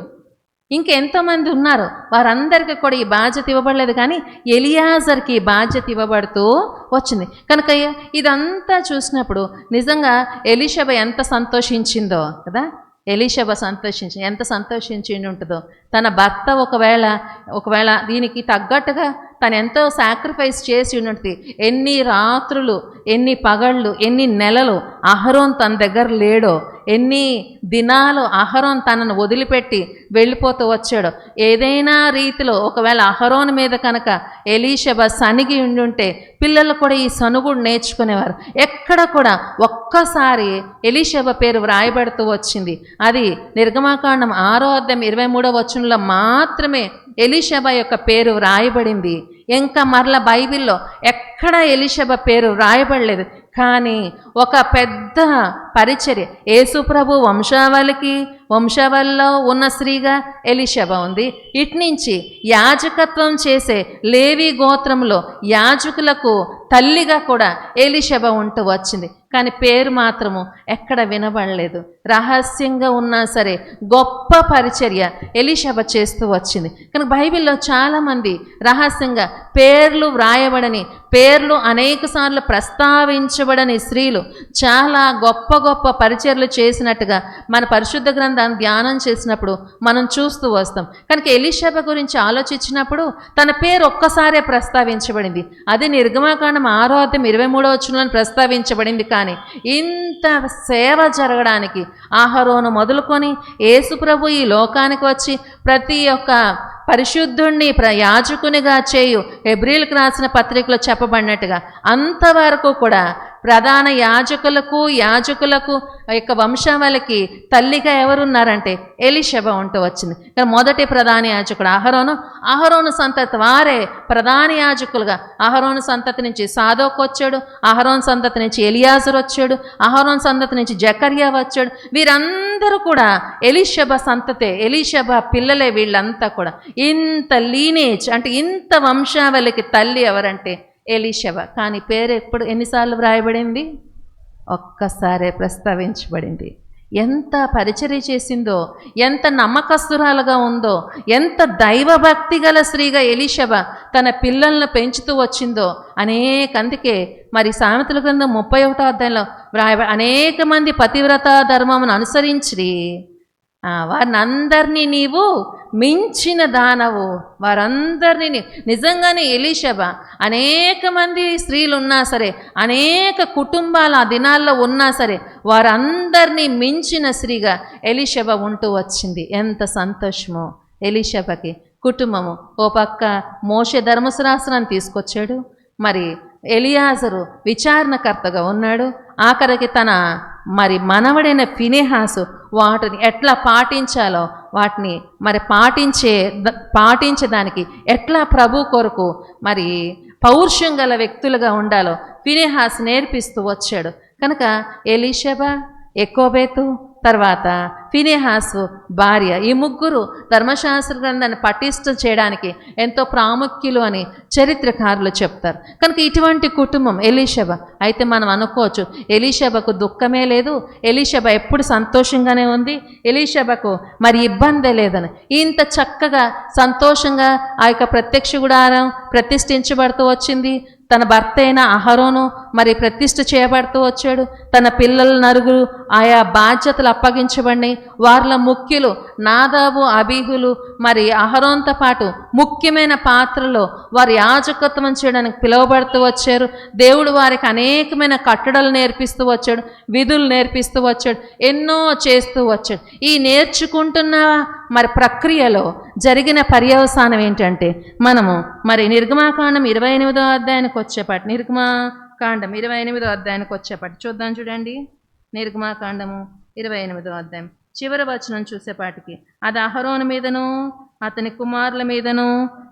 Speaker 1: ఇంకెంతోమంది ఉన్నారు, వారందరికీ కూడా ఈ బాధ్యత ఇవ్వబడలేదు, కానీ ఎలియాజర్కి ఈ బాధ్యత ఇవ్వబడుతూ వచ్చింది. కనుక ఇదంతా చూసినప్పుడు నిజంగా ఎలీషబ ఎంత సంతోషించిందో కదా. ఎలీషబ ఎంత సంతోషించి ఉంటుందో. తన భర్త ఒకవేళ దీనికి తగ్గట్టుగా తను ఎంతో సాక్రిఫైస్ చేసి ఉన్నట్టు, ఎన్ని రాత్రులు, ఎన్ని పగళ్ళు, ఎన్ని నెలలు అహరోన్ తన దగ్గర లేడో, ఎన్ని దినాలు అహరోన్ తనను వదిలిపెట్టి వెళ్ళిపోతూ వచ్చాడో. ఏదైనా రీతిలో ఒకవేళ అహరోన్ మీద కనుక ఎలీషబ సనిగి ఉండుంటే పిల్లలు కూడా ఈ సనుగుడు నేర్చుకునేవారు. ఎక్కడ కూడా ఒక్కసారి ఎలీషబ పేరు వ్రాయబడుతూ వచ్చింది. అది నిర్గమాకాండం 6:23 మాత్రమే ఎలీషబ యొక్క పేరు వ్రాయబడింది. ఇంకా మరల బైబిల్లో ఎక్కడ ఎలీషబ పేరు వ్రాయబడలేదు. కానీ ఒక పెద్ద పరిచర్య, యేసుప్రభు వంశావళిలో ఉన్న స్త్రీగా ఎలీషబ ఉంది. ఇట్నుంచి యాజకత్వం చేసే లేవి గోత్రంలో యాజకులకు తల్లిగా కూడా ఎలీషబ ఉంటూ వచ్చింది. కానీ పేరు మాత్రము ఎక్కడ వినబడలేదు. రహస్యంగా ఉన్నా సరే గొప్ప పరిచర్య ఎలీషబ చేస్తూ వచ్చింది. కానీ బైబిల్లో చాలామంది రహస్యంగా పేర్లు వ్రాయబడని, పేర్లు అనేక సార్లు ప్రస్తావించబడని స్త్రీలు చాలా గొప్ప గొప్ప పరిచర్యలు చేసినట్టుగా మన పరిశుద్ధ గ్రంథాన్ని ధ్యానం చేసినప్పుడు మనం చూస్తూ వస్తాం. కనుక ఎలీషబ గురించి ఆలోచించినప్పుడు తన పేరు ఒక్కసారే ప్రస్తావించబడింది. అది నిర్గమాకాండం 6:23 ప్రస్తావించబడింది. కానీ ఇంత సేవ జరగడానికి అహరోను మొదలుకొని యేసుప్రభు ఈ లోకానికి వచ్చి ప్రతి ఒక్క పరిశుద్ధుణ్ణి యాజకునిగా చేయు హెబ్రీలకు రాసిన పత్రికలో చెప్పబడినట్టుగా అంతవరకు కూడా ప్రధాన యాజకులకు యొక్క వంశావళికి తల్లిగా ఎవరున్నారంటే ఎలీషబ ఉంటూ వచ్చింది. మొదటి ప్రధాన యాజకుడు అహరోను సంతతి వారే ప్రధాన యాజకులుగా. అహరోను సంతతి నుంచి సాదోకు వచ్చాడు, అహరోను సంతతి నుంచి ఎలియాజరు వచ్చాడు, అహరోను సంతతి నుంచి జకర్యా వచ్చాడు. వీరందరూ కూడా ఎలీషబ సంతతే, ఎలీషబ పిల్లలే వీళ్ళంతా కూడా. ఇంత లీనేజ్ అంటే ఇంత వంశావళికి తల్లి ఎవరంటే ఎలీషబ. కానీ పేరు ఎన్నిసార్లు వ్రాయబడింది? ఒక్కసారే ప్రస్తావించబడింది. ఎంత పరిచర్య చేసిందో, ఎంత నమ్మకస్తురాలుగా ఉందో, ఎంత దైవభక్తి గల స్త్రీగా ఎలీషబ తన పిల్లలను పెంచుతూ వచ్చిందో అందుకే మరి సామెతల గ్రంథం 31వ అధ్యాయంలో అనేక మంది పతివ్రత ధర్మమును అనుసరించి వారిని అందరినీ నీవు మించిన దానవు. వారందరినీ నిజంగానే ఎలీషబ అనేక మంది స్త్రీలు ఉన్నా సరే, అనేక కుటుంబాలు ఆ దినాల్లో ఉన్నా సరే, వారందరినీ మించిన స్త్రీగా ఎలీషబ ఉంటూ వచ్చింది. ఎంత సంతోషమో ఎలీషబకి. కుటుంబము ఓ పక్క మోషే ధర్మశాస్త్రాన్ని తీసుకొచ్చాడు, మరి ఎలియాజరు విచారణకర్తగా ఉన్నాడు, ఆఖరికి తన మరి మనవడైన ఫినెహాసు వాటిని ఎట్లా పాటించాలో వాటిని మరి పాటించడానికి ఎట్లా ప్రభు కొరకు మరి పౌరుషం గల వ్యక్తులుగా ఉండాలో ఫినెహాసు నేర్పిస్తూ వచ్చాడు. కనుక ఎలీషబ, ఎకోబేతు, తర్వాత ఫినెహాసు భార్య, ఈ ముగ్గురు ధర్మశాస్త్ర గ్రంథాన్ని పటిష్టం చేయడానికి ఎంతో ప్రాముఖ్యులు అని చరిత్రకారులు చెప్తారు. కనుక ఇటువంటి కుటుంబం ఎలీషబ. అయితే మనం అనుకోవచ్చు ఎలీషబకు దుఃఖమే లేదు, ఎలీషబ ఎప్పుడు సంతోషంగానే ఉంది, ఎలీషబకు మరి ఇబ్బందే లేదని. ఇంత చక్కగా సంతోషంగా ఆ యొక్క ప్రత్యక్ష గుడారం ప్రతిష్ఠించబడుతూ వచ్చింది. తన భర్త అయిన అహరోను మరి ప్రతిష్ఠ చేయబడుతూ వచ్చాడు. తన పిల్లల నలుగురు ఆయా బాధ్యతలు అప్పగించబడినాయి. వారిలో ముఖ్యులు నాదాబు, అబీహులు. మరి అహరోన్తో పాటు ముఖ్యమైన పాత్రలో వారి యాజకత్వం చేయడానికి పిలువబడుతూ వచ్చారు. దేవుడు వారికి అనేకమైన కట్టడలు నేర్పిస్తూ వచ్చాడు, విధులు నేర్పిస్తూ వచ్చాడు, ఎన్నో చేస్తూ వచ్చాడు. ఈ నేర్చుకుంటున్న మరి ప్రక్రియలో జరిగిన పర్యవసానం ఏంటంటే మనము మరి నిర్గమాకాండం 28వ అధ్యాయానికి వచ్చేపాటి, నిర్గమాకాండం 28వ అధ్యాయానికి వచ్చేపాటి చూద్దాం. చూడండి, నిర్గమాకాండము 28వ అధ్యాయం చివరి వచనం చూసేపాటికి అది అహరోను మీదను అతని కుమారుల మీదను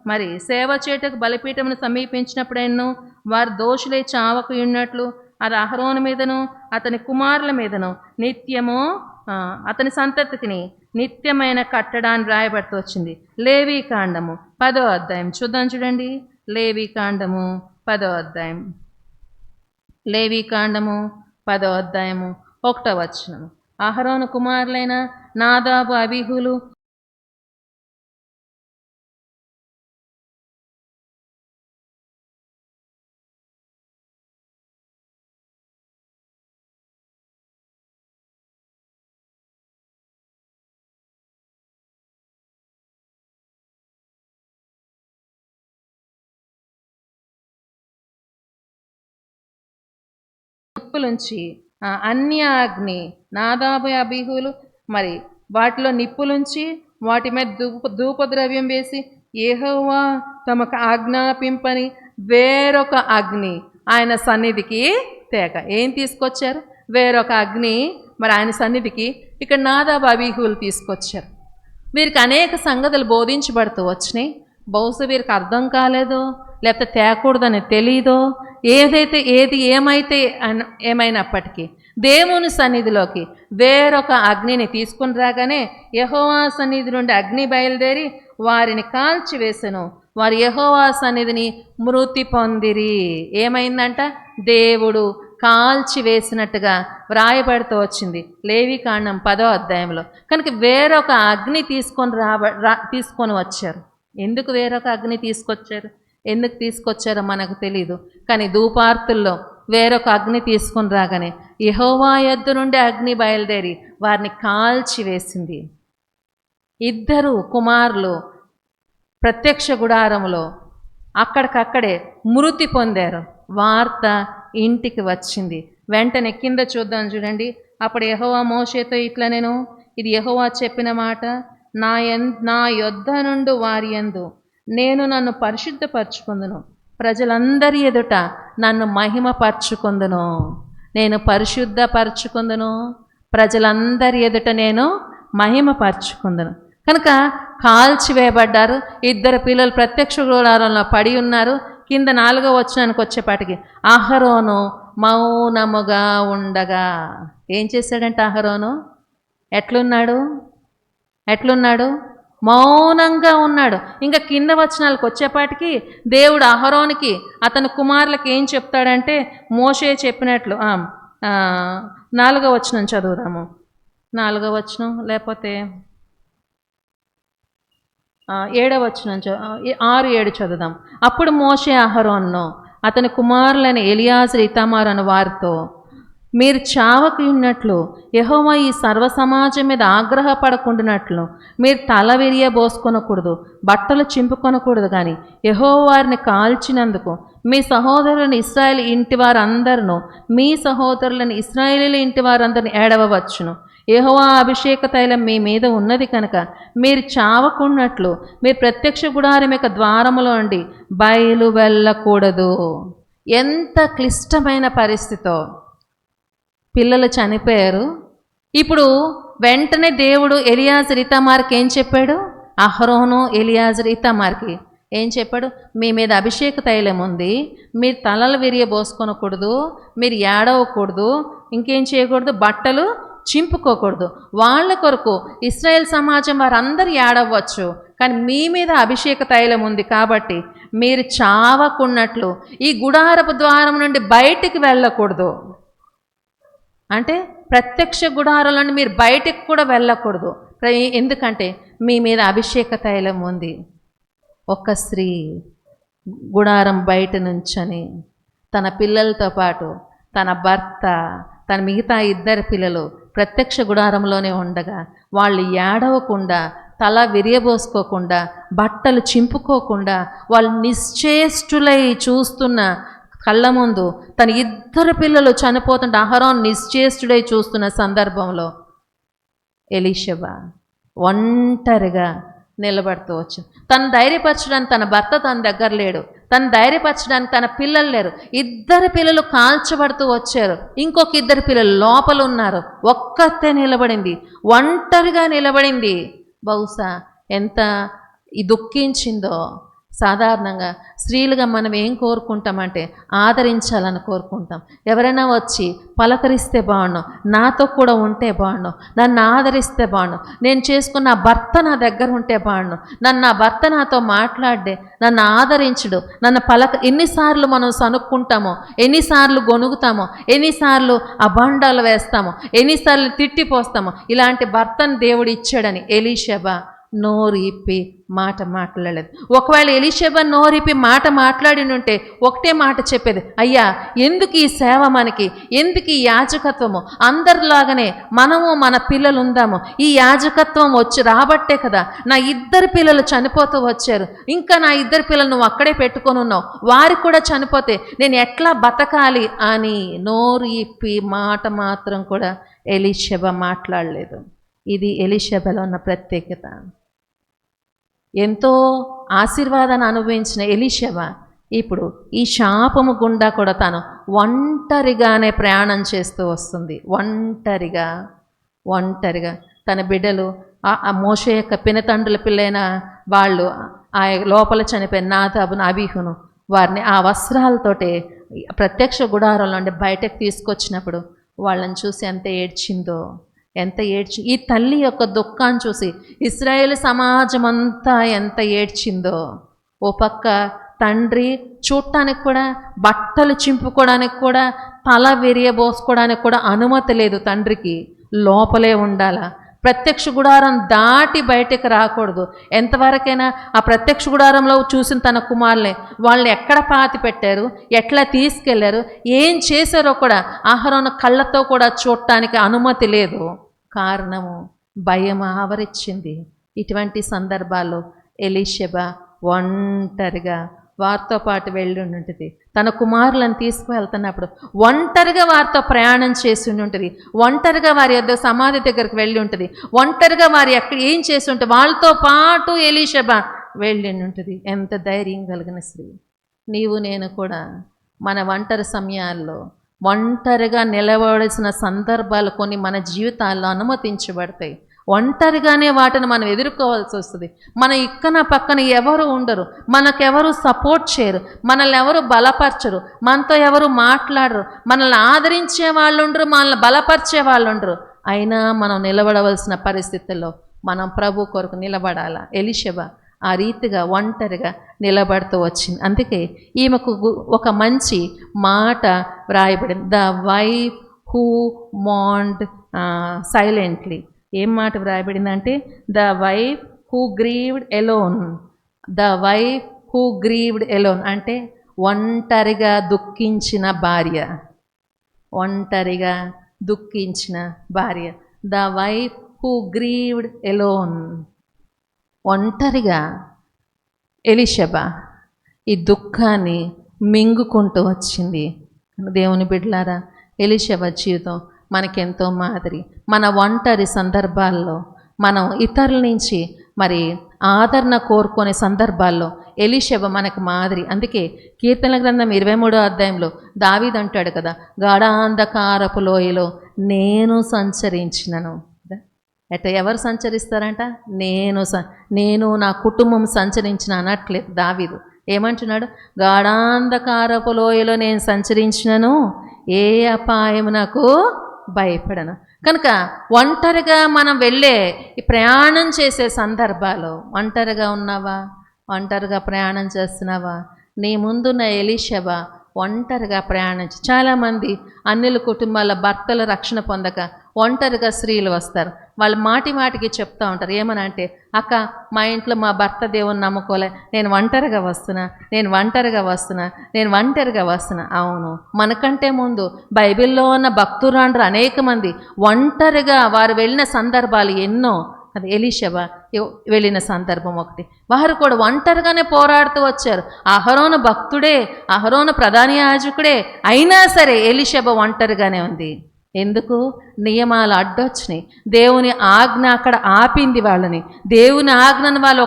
Speaker 1: మరి సేవ చేటకు బలిపీఠమును సమీపించినప్పుడైనను వారు దోషులై చావకు ఉన్నట్లు అది అహరోను మీదను అతని కుమారుల మీదను నిత్యము అతని సంతతిని నిత్యమైన కట్టడాన్ని రాయబడుతూ వచ్చింది. లేవీ కాండము 10వ అధ్యాయం చూద్దాం, చూడండి. లేవీ కాండము 10వ అధ్యాయం, లేవీ కాండము 10వ అధ్యాయము 1వ వచనం. అహరోను కుమారులైన నాదాబు, అబీహులు నిప్పులుంచి అన్య అగ్ని, నాదాబు, అబీహులు మరి వాటిలో నిప్పులుంచి వాటి మీద ధూపద్రవ్యం వేసి యెహోవా తమకు ఆజ్ఞాపింపని వేరొక అగ్ని ఆయన సన్నిధికి తేక. ఏం తీసుకొచ్చారు? వేరొక అగ్ని మరి ఆయన సన్నిధికి ఇక్కడ నాదాబు, అబీహులు తీసుకొచ్చారు. వీరికి అనేక సంగతులు బోధించబడుతూ వచ్చినాయి. బహుశా వీరికి అర్థం కాలేదో, లేకపోతే తేకూడదని తెలియదో, ఏది ఏమైనప్పటికీ దేవుని సన్నిధిలోకి వేరొక అగ్నిని తీసుకుని రాగానే యెహోవా సన్నిధి నుండి అగ్ని బయలుదేరి వారిని కాల్చివేసెను. వారు యెహోవా సన్నిధిని మృతి పొందిరి. ఏమైందంట? దేవుడు కాల్చివేసినట్టుగా వ్రాయబడుతూ వచ్చింది లేవీ కాండం 10వ అధ్యాయంలో. కనుక వేరొక అగ్ని తీసుకొని వచ్చారు. ఎందుకు వేరొక అగ్ని తీసుకొచ్చారు? ఎందుకు తీసుకొచ్చారో మనకు తెలీదు. కానీ ధూపార్తుల్లో వేరొక అగ్ని తీసుకొని రాగానే యెహోవా యొద్ద నుండి అగ్ని బయలుదేరి వారిని కాల్చివేసింది. 2 కుమారులు ప్రత్యక్ష గుడారములో అక్కడికక్కడే మృతి పొందారు. వార్త ఇంటికి వచ్చింది. వెంటనే కింద చూద్దాం, చూడండి. అప్పుడు యెహోవా మోషేతో ఇట్లా, నేను ఇది యెహోవా చెప్పిన మాట, నా యొద్ద నుండి వారి యందు నేను నన్ను పరిశుద్ధపరచుకుందును, ప్రజలందరి ఎదుట నన్ను మహిమపరచుకుందును. నేను పరిశుద్ధపరచుకుందును, ప్రజలందరి ఎదుట నేను మహిమపరచుకుందును. కనుక కాల్చివేయబడ్డారు. 2 పిల్లలు ప్రత్యక్ష గుడారంలో పడి ఉన్నారు. కింద 4వ వచనానికి వచ్చేపాటికి అహరోను మౌనముగా ఉండగా. ఏం చేశాడంటే అహరోను ఎట్లున్నాడు? మౌనంగా ఉన్నాడు. ఇంకా కింద వచనాలకు వచ్చేపాటికి దేవుడు అహరోనికి అతని కుమారులకు ఏం చెప్తాడంటే మోషే చెప్పినట్లు 4వ వచనం చదువుదాము. 4వ వచనం లేకపోతే 7వ వచనం 6-7 చదువుదాం. అప్పుడు మోషే అహరోన్ను అతని కుమారులైన ఎలియాజరు, ఇతామారు అను వారితో, మీరు చావకి ఉన్నట్లు యెహోవా ఈ సర్వ సమాజం మీద ఆగ్రహపడకుండానట్లు మీరు తల విరియబోసుకొనకూడదు, బట్టలు చింపుకొనకూడదు. కానీ యెహోవా వారిని కాల్చినందుకు మీ సహోదరులను ఇశ్రాయేలు ఇంటి వారందరూ ఏడవవచ్చును. యెహోవా అభిషేక తైలం మీ మీద ఉన్నది కనుక మీరు చావకున్నట్లు మీరు ప్రత్యక్ష గుడారం యొక్క ద్వారములో నుండి బయలు వెళ్ళకూడదు. ఎంత క్లిష్టమైన పరిస్థితో పిల్లలు చనిపోయారు. ఇప్పుడు వెంటనే దేవుడు ఎలియాజరు, ఇతామారుకి ఏం చెప్పాడు? అహరోను, ఎలియాజరు, ఇతామారుకి ఏం చెప్పాడు? మీ మీద అభిషేక తైలం ఉంది, మీరు తలలు విరియబోసుకొనకూడదు, మీరు ఏడవకూడదు, ఇంకేం చేయకూడదు, బట్టలు చింపుకోకూడదు. వాళ్ళ కొరకు ఇశ్రాయేల్ సమాజం వారందరూ ఏడవచ్చు, కానీ మీ మీద అభిషేక తైలం ఉంది కాబట్టి మీరు చావకున్నట్లు ఈ గుడారపు ద్వారం నుండి బయటికి వెళ్ళకూడదు. అంటే ప్రత్యక్ష గుడారంలో మీరు బయటికి కూడా వెళ్ళకూడదు. ఎందుకంటే మీ మీద అభిషేక తైలం ఉంది. ఒక స్త్రీ గుడారం బయట నుంచని తన పిల్లలతో పాటు తన భర్త, తన మిగతా 2 పిల్లలు ప్రత్యక్ష గుడారంలోనే ఉండగా వాళ్ళు ఏడవకుండా, తల విరియబోసుకోకుండా, బట్టలు చింపుకోకుండా వాళ్ళు నిశ్చేష్టులై చూస్తున్న కళ్ళ ముందు తన 2 పిల్లలు చనిపోతుంటే అహరోను నిశ్చేష్టుడై చూస్తున్న సందర్భంలో ఎలీషబా ఒంటరిగా నిలబడుతూ వచ్చింది. తను ధైర్యపరచడానికి తన భర్త తన దగ్గర లేడు, తను ధైర్యపరచడానికి తన పిల్లలు లేరు. 2 పిల్లలు కాల్చబడుతూ వచ్చారు, ఇంకొక 2 పిల్లలు లోపల ఉన్నారు. ఒక్కతే నిలబడింది, ఒంటరిగా నిలబడింది. బహుశా ఎంత దుఃఖించిందో, సాధారణంగా స్త్రీలుగా మనం ఏం కోరుకుంటామంటే ఆదరించాలని కోరుకుంటాం. ఎవరైనా వచ్చి పలకరిస్తే బాగుండు, నాతో కూడా ఉంటే బాగుండు, నన్ను ఆదరిస్తే బాగుండు, నేను చేసుకున్న భర్త నా దగ్గర ఉంటే బాగుండు, నా భర్త నాతో మాట్లాడే, నన్ను ఆదరించుడు, ఎన్నిసార్లు మనం సనుక్కుంటామో, ఎన్నిసార్లు గొనుగుతామో, ఎన్నిసార్లు అభాండాలు వేస్తామో, ఎన్నిసార్లు తిట్టిపోస్తామో. ఇలాంటి భర్తను దేవుడు ఇచ్చాడని ఎలీషబా నోరు ఇప్పి మాట మాట్లాడలేదు. ఒకవేళ ఎలీషబా నోరు ఇప్పి మాట మాట్లాడి ఉంటే ఒకటే మాట చెప్పేది, అయ్యా ఎందుకు ఈ సేవ మనకి, ఎందుకు ఈ యాజకత్వము, అందరిలాగానే మనము మన పిల్లలు ఉందాము, ఈ యాజకత్వం వచ్చి రాబట్టే కదా నా 2 పిల్లలు చనిపోతూ వచ్చారు, ఇంకా నా 2 పిల్లలు నువ్వు అక్కడే పెట్టుకొని ఉన్నావు, వారు కూడా చనిపోతే నేను ఎట్లా బతకాలి అని నోరు ఇప్పి మాట మాత్రం కూడా ఎలీషబా మాట్లాడలేదు. ఇది ఎలీషబాలో ఉన్న ప్రత్యేకత. ఎంతో ఆశీర్వాదాన్ని అనుభవించిన ఎలీషబా ఇప్పుడు ఈ శాపము గుండా కూడా తాను ఒంటరిగానే ప్రయాణం చేస్తూ వస్తుంది. ఒంటరిగా తన బిడ్డలు ఆ మోషే యొక్క పినతండ్రుల పిల్లైన వాళ్ళు ఆ లోపల చనిపోయిన నాదాబును అబీహును వారిని ఆ వస్త్రాలతోటే ప్రత్యక్ష గుడారంలో నుండి బయటకు తీసుకొచ్చినప్పుడు వాళ్ళని చూసి ఎంత ఈ తల్లి యొక్క దుఃఖాన్ని చూసి ఇశ్రాయేలు సమాజం అంతా ఎంత ఏడ్చిందో. ఓ పక్క తండ్రి చూడటానికి కూడా, బట్టలు చింపుకోవడానికి కూడా, తల విరియబోసుకోవడానికి కూడా అనుమతి లేదు తండ్రికి, లోపలే ఉండాలా. ప్రత్యక్ష గుడారం దాటి బయటకు రాకూడదు. ఎంతవరకైనా ఆ ప్రత్యక్ష గుడారంలో చూసిన తన కుమారులే వాళ్ళని ఎక్కడ పాతి పెట్టారు, ఎట్లా తీసుకెళ్లారు, ఏం చేశారో కూడా అహరోను కళ్ళతో కూడా చూడటానికి అనుమతి లేదు. కారణము భయం ఆవరించింది. ఇటువంటి సందర్భాల్లో ఎలీషబా ఒంటరిగా వారితో పాటు వెళ్ళి ఉంటుంది. తన కుమారులను తీసుకువెళ్తున్నప్పుడు ఒంటరిగా వారితో ప్రయాణం చేసి ఉంటుంది, ఒంటరిగా వారి యొద్ద సమాధి దగ్గరికి వెళ్ళి ఉంటుంది, ఒంటరిగా వారు ఎక్కడ ఏం చేసి ఉంటే వాళ్ళతో పాటు ఎలీషబా వెళ్ళి ఉంటుంది. ఎంత ధైర్యం కలిగిన స్త్రీ. నీవు నేను కూడా మన ఒంటరి సమయాల్లో ఒంటరిగా నిలబడాల్సిన సందర్భాలు కొన్ని మన జీవితాల్లో అనుమతించబడతాయి. ఒంటరిగానే వాటిని మనం ఎదుర్కోవాల్సి వస్తుంది. మన పక్కన ఎవరు ఉండరు, మనకెవరు సపోర్ట్ చేయరు, మనల్ని ఎవరు బలపరచరు, మనతో ఎవరు మాట్లాడరు, మనల్ని ఆదరించే వాళ్ళు ఉండరు, మనల్ని బలపరిచే వాళ్ళు ఉండరు. అయినా మనం నిలబడవలసిన పరిస్థితుల్లో మనం ప్రభు కొరకు నిలబడాలా. ఎలీషబా ఆ రీతిగా ఒంటరిగా నిలబడుతూ వచ్చింది. అందుకే ఈమెకు ఒక మంచి మాట వ్రాయబడింది, the wife who mourned silently. ఏం మాట వ్రాయబడిందంటే the wife who grieved alone. The wife who grieved alone అంటే ఒంటరిగా దుఃఖించిన భార్య. The wife who grieved alone. ఒంటరిగా ఎలీషబా ఈ దుఃఖాన్ని మింగుకుంటూ వచ్చింది. దేవుని బిడ్డలారా, ఎలీషబా జీవితం మనకెంతో మాదిరి. మన ఒంటరి సందర్భాల్లో మనం ఇతరుల నుంచి ఆదరణ కోరుకునే సందర్భాల్లో ఎలీషబా మనకు మాదిరి. అందుకే కీర్తనల గ్రంథం 23వ అధ్యాయంలో దావీదు అంటాడు కదా, గాఢాంధకారపు లోయలో నేను సంచరించినను. ఎవరు సంచరిస్తారంట? నేను నా కుటుంబం సంచరించిన అనట్లేదు దావీదు. ఏమంటున్నాడు? గాఢాంధకారపు లోయలో నేను సంచరించినను, ఏ అపాయము నాకు భయపడను. కనుక ఒంటరిగా మనం వెళ్ళే ఈ ప్రయాణం చేసే సందర్భాలు, ఒంటరిగా ఉన్నావా? ఒంటరిగా ప్రయాణం చేస్తున్నావా? నీ ముందున్న ఎలీషబా ఒంటరిగా ప్రయాణించి, చాలామంది అన్యుల కుటుంబాల భర్తల రక్షణ పొందక ఒంటరిగా స్త్రీలు వస్తారు. వాళ్ళు మాటికి చెప్తూ ఉంటారు, ఏమనంటే, అక్క మా ఇంట్లో మా భర్త దేవుని నమ్ముకోలే, నేను ఒంటరిగా వస్తున్నా. అవును, మనకంటే ముందు బైబిల్లో ఉన్న భక్తురాండ్రు అనేక మంది ఒంటరిగా వారు వెళ్ళిన సందర్భాలు ఎన్నో. అది ఎలీషబా వెళ్ళిన సందర్భం ఒకటి. వారు కూడా ఒంటరిగానే పోరాడుతూ వచ్చారు. అహరోను భక్తుడే, అహరోను ప్రధాన యాజకుడే, అయినా సరే ఎలీషబా ఒంటరిగానే ఉంది. ఎందుకు? నియమాలు అడ్డొచ్చినాయి. దేవుని ఆజ్ఞ అక్కడ ఆపింది వాళ్ళని. దేవుని ఆజ్ఞను వాళ్ళు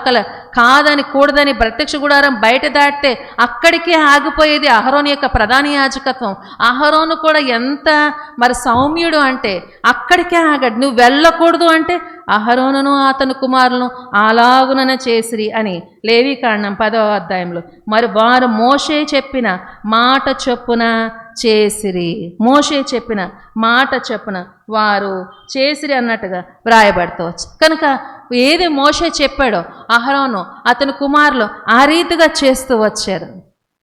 Speaker 1: కాదని కూడదని ప్రత్యక్ష గుడారం బయట దాటితే అక్కడికే ఆగిపోయేది అహరోను యొక్క ప్రధాన యాజకత్వం. అహరోను కూడా ఎంత మరి సౌమ్యుడు అంటే అక్కడికే ఆగాడు. నువ్వు వెళ్ళకూడదు అంటే అహరోనును అతని కుమారులను అలాగుననే చేసిరి అని లేవీకాండం 10వ అధ్యాయంలో. మరి వారు మోషే చెప్పిన మాట చొప్పున చేసిరి. మోషే చెప్పిన మాట చొప్పున వారు చేసిరి అన్నట్టుగా వ్రాయబడతావచ్చు. కనుక ఏది మోషే చెప్పాడో అహరోను అతని కుమారులు ఆ రీతిగా చేస్తూ వచ్చారు.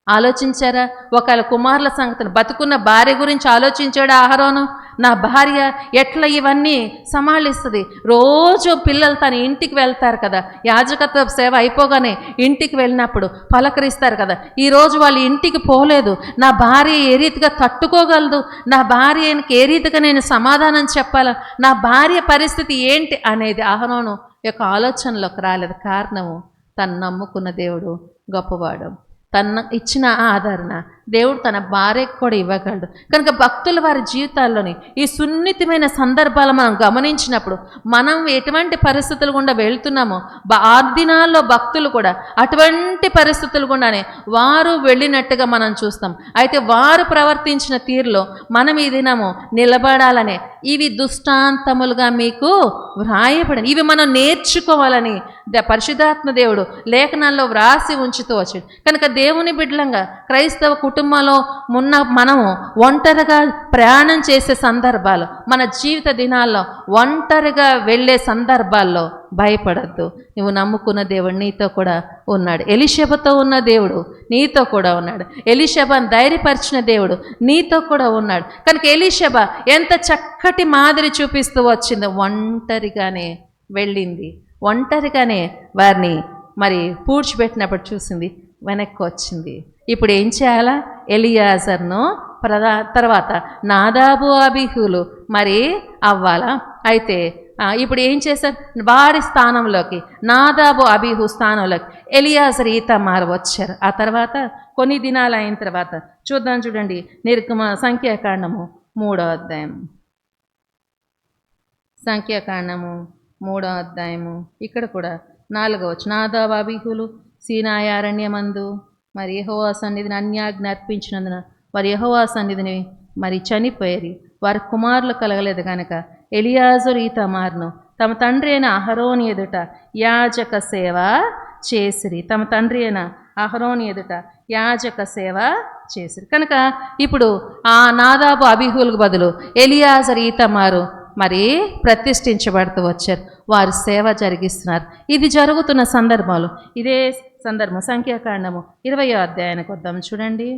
Speaker 1: ఆలోచించారా? ఒకవేళ కుమారుల సంగతిని, బతుకున్న భార్య గురించి ఆలోచించాడు అహరోను. నా భార్య ఎట్లా ఇవన్నీ సమాలిస్తుంది? రోజు పిల్లలు తన ఇంటికి వెళ్తారు కదా, యాజకత్వ సేవ అయిపోగానే ఇంటికి వెళ్ళినప్పుడు పలకరిస్తారు కదా, ఈరోజు వాళ్ళ ఇంటికి పోలేదు, నా భార్య ఏ రీతిగా తట్టుకోగలదు, నా భార్యకి ఏ రీతిగా నేను సమాధానం చెప్పాలా, నా భార్య పరిస్థితి ఏంటి అనేది అహరోను యొక్క ఆలోచనలోకి రాలేదు. కారణము తను నమ్ముకున్న దేవుడు గొప్పవాడు. తన ఇచ్చిన ఆదరణ దేవుడు తన భార్యకు కూడా ఇవ్వగలడు. కనుక భక్తుల వారి జీవితాల్లోని ఈ సున్నితమైన సందర్భాలు మనం గమనించినప్పుడు మనం ఎటువంటి పరిస్థితులు గుండా వెళ్తున్నామో ఆ దినాల్లో భక్తులు కూడా అటువంటి పరిస్థితులు గుండానే వారు వెళ్ళినట్టుగా మనం చూస్తాం. అయితే వారు ప్రవర్తించిన తీరులో మనం ఈ దినము నిలబడాలనే ఇవి దృష్టాంతములుగా మీకు వ్రాయబడిన, ఇవి మనం నేర్చుకోవాలని పరిశుద్ధాత్మ దేవుడు లేఖనాల్లో వ్రాసి ఉంచుతూ వచ్చాడు. కనుక దేవుని బిడ్డలంగా క్రైస్తవ కుటుంబంలో ఉన్న మనము ఒంటరిగా ప్రయాణం చేసే సందర్భాలు, మన జీవిత దినాల్లో ఒంటరిగా వెళ్ళే సందర్భాల్లో భయపడద్దు. నువ్వు నమ్ముకున్న దేవుడు నీతో కూడా ఉన్నాడు. ఎలీషాతో ఉన్న దేవుడు నీతో కూడా ఉన్నాడు. ఎలీషాను ధైర్యపరిచిన దేవుడు నీతో కూడా ఉన్నాడు. కనుక ఎలీషా ఎంత చక్కటి మాదిరి చూపిస్తూ వచ్చిందో, ఒంటరిగానే వెళ్ళింది, ఒంటరిగానే వారిని మరి పూడ్చిపెట్టినప్పుడు చూసింది, వెనక్కి వచ్చింది. ఇప్పుడు ఏం చేయాలా? ఎలియాజర్ను తర్వాత నాదాబు అబీహులు మరి అవ్వాలా? అయితే ఇప్పుడు ఏం చేశారు? వారి స్థానంలోకి, నాదాబు అబీహు స్థానంలోకి ఎలియాజర్ ఈతమారు వచ్చారు. ఆ తర్వాత కొన్ని దినాలు అయిన తర్వాత చూద్దాం, చూడండి సంఖ్యాకాండము 3వ అధ్యాయం. సంఖ్యాకాండము 3వ అధ్యాయము. ఇక్కడ కూడా 4వ వచనం. నాదాబు అబీహులు సీనాయి అరణ్యమందు మరి యెహోవా సన్నిధిని అన్యాజ్ఞ అర్పించినందున వారు యెహోవా సన్నిధిని మరి చనిపోయేది, వారి కుమారులు కలగలేదు కనుక ఎలియాజరు ఈతమారును తమ తండ్రి అయిన అహరోను ఎదుట యాజక సేవ చేసిరి. తమ తండ్రి అయిన అహరోను ఎదుట యాజక సేవ చేసిరి. కనుక ఇప్పుడు ఆ నాదాబు అబీహులకు బదులు ఎలియాజరు ఈతమారు మరి ప్రతిష్ఠించబడుతూ వచ్చారు. వారు సేవ జరిగిస్తున్నారు. ఇది జరుగుతున్న సందర్భాలు, ఇదే సందర్భం సంఖ్యాకాండము 20వ అధ్యాయానికి వద్దాం. చూడండి,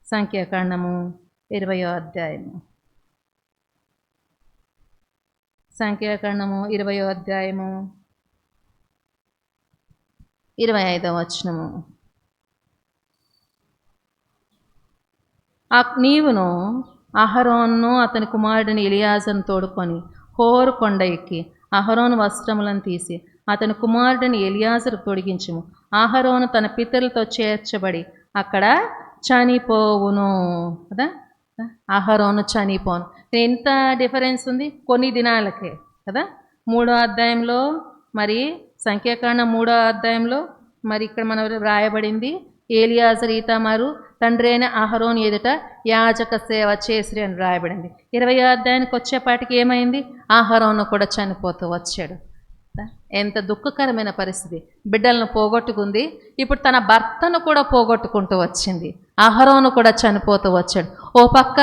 Speaker 1: సంఖ్యాకాండము 20వ అధ్యాయము. సంఖ్యాకాండము 20వ అధ్యాయము 25వ వచనము. నీవును అహరోను అతని కుమారుడిని ఎలియాజరును తోడుకొని హోరు కొండ ఎక్కి అహరోను వస్త్రములను తీసి అతని కుమారుడిని ఎలియాజరు తొడిగించుము. అహరోను తన పితరులతో చేర్చబడి అక్కడ చనిపోవును కదా. అహరోను చనిపోను. ఎంత డిఫరెన్స్ ఉంది కొన్ని దినాలకే కదా. 3వ అధ్యాయంలో మరి సంఖ్యాకాండం 3వ అధ్యాయంలో మరి ఇక్కడ మనం రాయబడింది ఎలియాజరు ఈతామారు తండ్రి అయిన అహరోను ఎదుట యాజక సేవ చేసిరి అని రాయబడింది. 20వ అధ్యాయానికి వచ్చేపాటికి ఏమైంది? అహరోను కూడా చనిపోతూ వచ్చాడు. ఎంత దుఃఖకరమైన పరిస్థితి. బిడ్డలను పోగొట్టుకుంది, ఇప్పుడు తన భర్తను కూడా పోగొట్టుకుంటూ వచ్చింది. అహరోను కూడా చనిపోతూ వచ్చాడు. ఓ పక్క